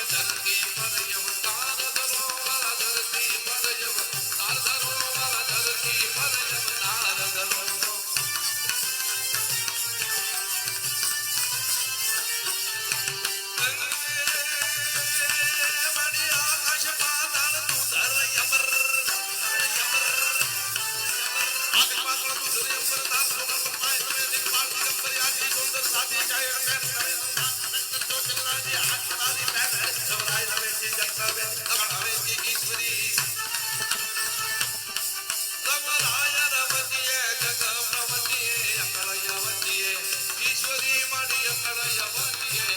ધરતી પર અવતાર ધરો વાલા ધરતી પર અવતાર ધરો વાલા ધરતી પર અવતાર ધરો મારી આકાશ પાતાળ તું ધર યમર આગ પાતાળ તું ધર યમર નામ સોગર પપાય તમે નિક પાર્ટી ગંબર યાદી સુંદર સાથી જાય રમેન તો ચલરાજી હાથ તારી બેન સવરાય રવે જી જગતા બેન અગણ હવે જી ઈશ્વરી રમરાય રવતીએ જગ પ્રવતીએ અકળયવતીએ ઈશ્વરી મારી અકળયવતીએ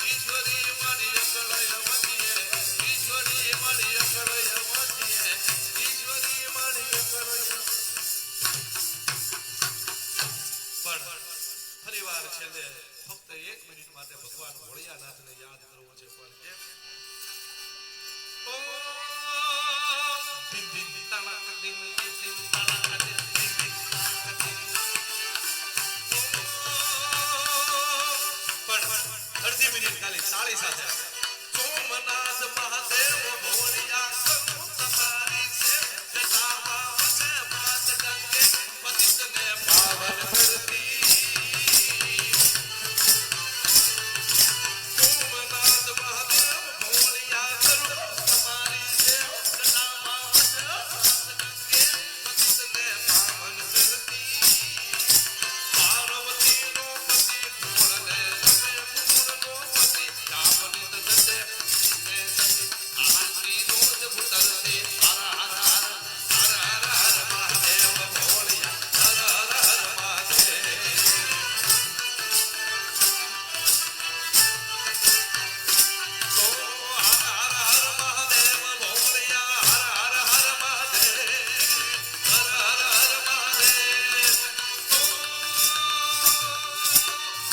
ઈશ્વરી મારી અકળયવતીએ ઈશ્વરી મારી અકળયવતીએ ઈશ્વરી મારી અકળયવતીએ પણ ફરીવાર છેલ્લે ફક્ત 1 મિનિટ માટે ભગવાન ભોળિયાનાથને યાદ કરવો છે પણ કેમ ઓમ દિન દિન તણક દિન દિન દિન તણક દિન દિન દિન તણક દિન પણ અડધી મિનિટ ખાલી તાળી સાથે સોમનાથ મહાદેવ ભોળિયા કરું તમારી સે જટામાં વસે માત ગંગે પતિતને પાવન કરતી સોમનાથ મહાદેવ ભોળિયા કરું તમારી સે જટામાં વસે માત ગંગે પતિતને પાવન કરતી પાર્વતી નો પતિ ભોળને તમે ભૂળનો પતિ કામનિત જતે મે સતી આંટી રોજ ભૂતરતી હર હર હર હર હર હર મહાદેવ ભોળિયા હર હર હર મહાદેવ તો હર હર હર મહાદેવ ભોળિયા હર હર હર મહાદેવ હર હર હર મહાદેવ તો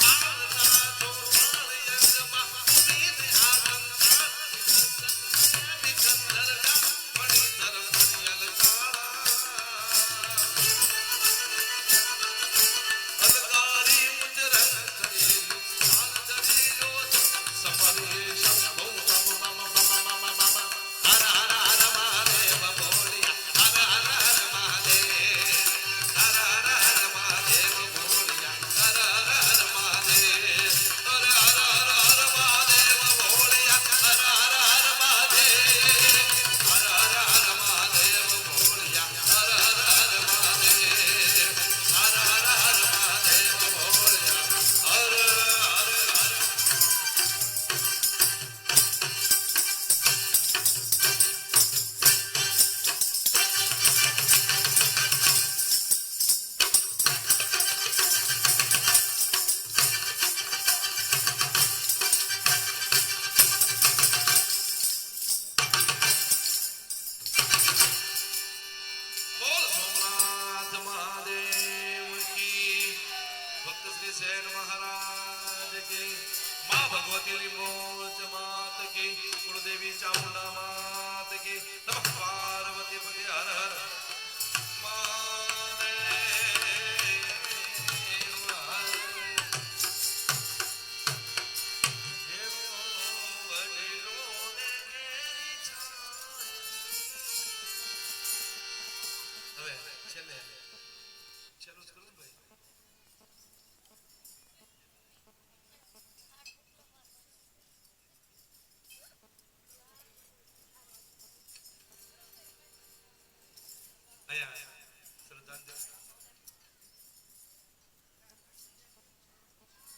આનંદા તો પ્રાણયંગમાં પુનીત આનંદા વિકંદર કા મણિધર મણિયલ કાળા અલકારી મુજરન કરી લાલ જરી જોત સમરે શંભો મમ મમ મમ મમ મમ હર હર હર મહાદેવ ભોળિયા હર હર હર મહાદેવ હર હર હર મહાદેવ ભોળિયા હર હર હર મહાદેવ હર હર હર હર મહાદેવ ભોળિયા હર હર હર મહાદેવ હર હર હર મહાદેવ ભોળિયા હર હર હર મહાદેવ હર હર હર મહાદેવ ભોળિયા હર હર બોલ સોમનાથ મહાદેવ કી ભક્ત શ્રી સેન મહારાજ કી માં ભગવતી લીંબોચ માત કી કુળદેવી ચામુંડા માત કી નમઃ પાર્વતી પતિ હર હર હવે છેલ્લે છેલ્લું જ કરું ને ભાઈ અહીંયા શ્રદ્ધાંજલિ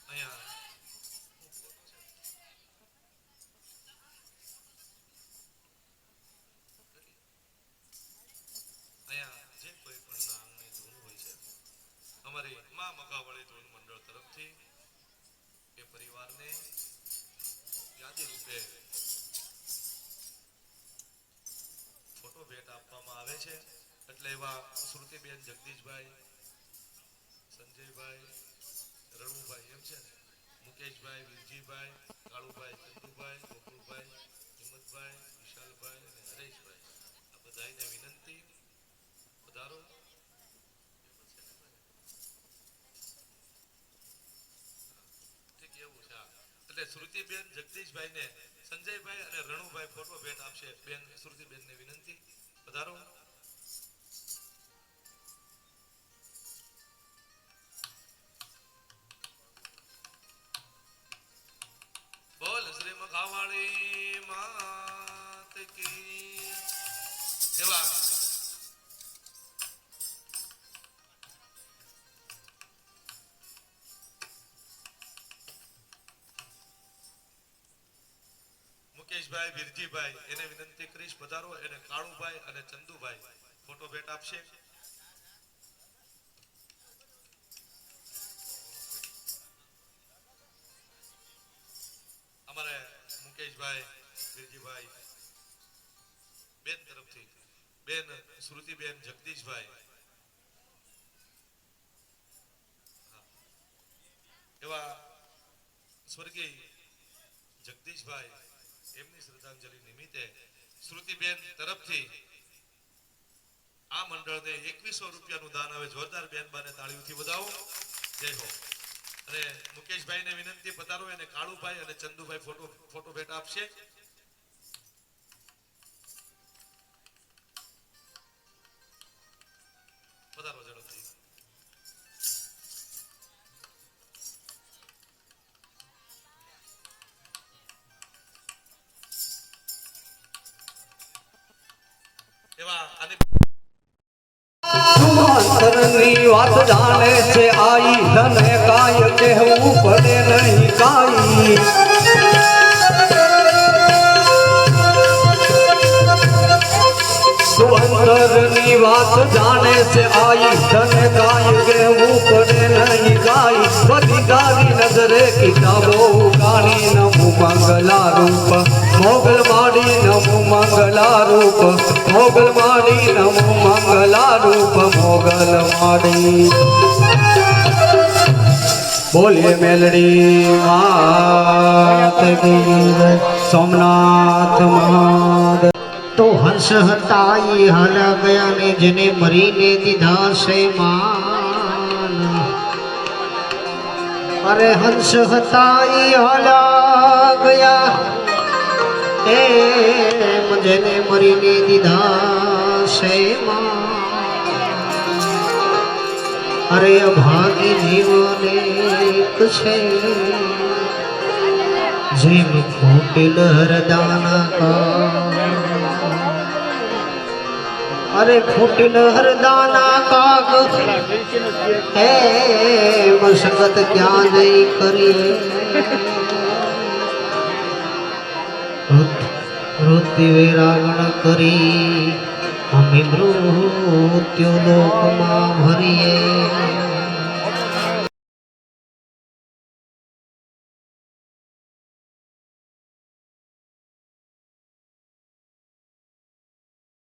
અહીંયા અહીંયા જે કોઈ પણ નામની ધૂન હોય છે અમારી મા મકાવાળી ધૂન મંડળ તરફથી એ પરિવારને યાદી રૂપે ફોટો ભેટ આપવામાં આવે છે એટલે એવા શ્રુતિબેન જગદીશભાઈ સંજયભાઈ રણુભાઈ એમ છે ને મુકેશભાઈ વિરજીભાઈ કાળુભાઈ ચંદુભાઈ ગોકુળભાઈ હિંમતભાઈ વિશાલભાઈ અને હરેશભાઈ આ બધાને વિનંતી પધારો ઠીક એવું છે એટલે શ્રુતિબેન જગદીશભાઈને સંજયભાઈ અને રણુભાઈ ફોટો ભેટ આપશે. બેન શ્રુતિબેનને વિનંતી, પધારો. બોલ શ્રી મખાવાળી માત કી. એવા મુકેશભાઈ વીરજીભાઈ એને વિનંતી કરીશ, પધારો. એને કાળુભાઈ અને ચંદુભાઈ ફોટો ભેટ આપશે. અમારે મુકેશભાઈ વીરજીભાઈ બેન તરફથી બેન શ્રુતિબેન જગદીશભાઈ, એવા સ્વર્ગીય જગદીશભાઈ એમની શ્રદ્ધાંજલિ નિમિત્તે શ્રુતિબેન તરફથી આ મંડળને 2100 રૂપિયાનું દાન આવે. જોરદાર બેન બાને તાળીઓથી વધાવો. જય હો. અને મુકેશભાઈને વિનંતી, પધારો. એને કાળુભાઈ અને ચંદુભાઈ ફોટો ભેટ આપશે. પધારો ઝડપથી. એવા અને અંતરની વાત જાણે છે આઈ, તને કાય કહેવું પડે નહીં કાઈ. અંતરની વાત જાણે છે આઈ, તને કાય કહેવું પડે નહીં કાઈ. બધી તારી નજરે કિતાબો ઉગાડી, નમું મંગલા રૂપ મોગલ માડી, નમું મંગલા રૂપ મોગલ માડી, નમું મંગલા રૂપ મોગલ માડી. બોલીએ મેલડી માત કી, સોમનાથ મહાદેવ. તો હંસ હતા એ હાલ્યા ગયા ને જેને મરીને દીધા છે માન. અરે હંસ હતા એ હાલ્યા ગયા એમ જેને મરીને દીધા છે માન. અરે અભાગી જીવને એક છે જેમ ખોટેલ હરદાના કા. અરે ખોટેલ હરદાના કાગ હે મસકત ક્યાં જઈ કરીએ. વૃત્તિ વેરાગણ કરી અમે મૃત્યુ લોકમાં ભરીએ.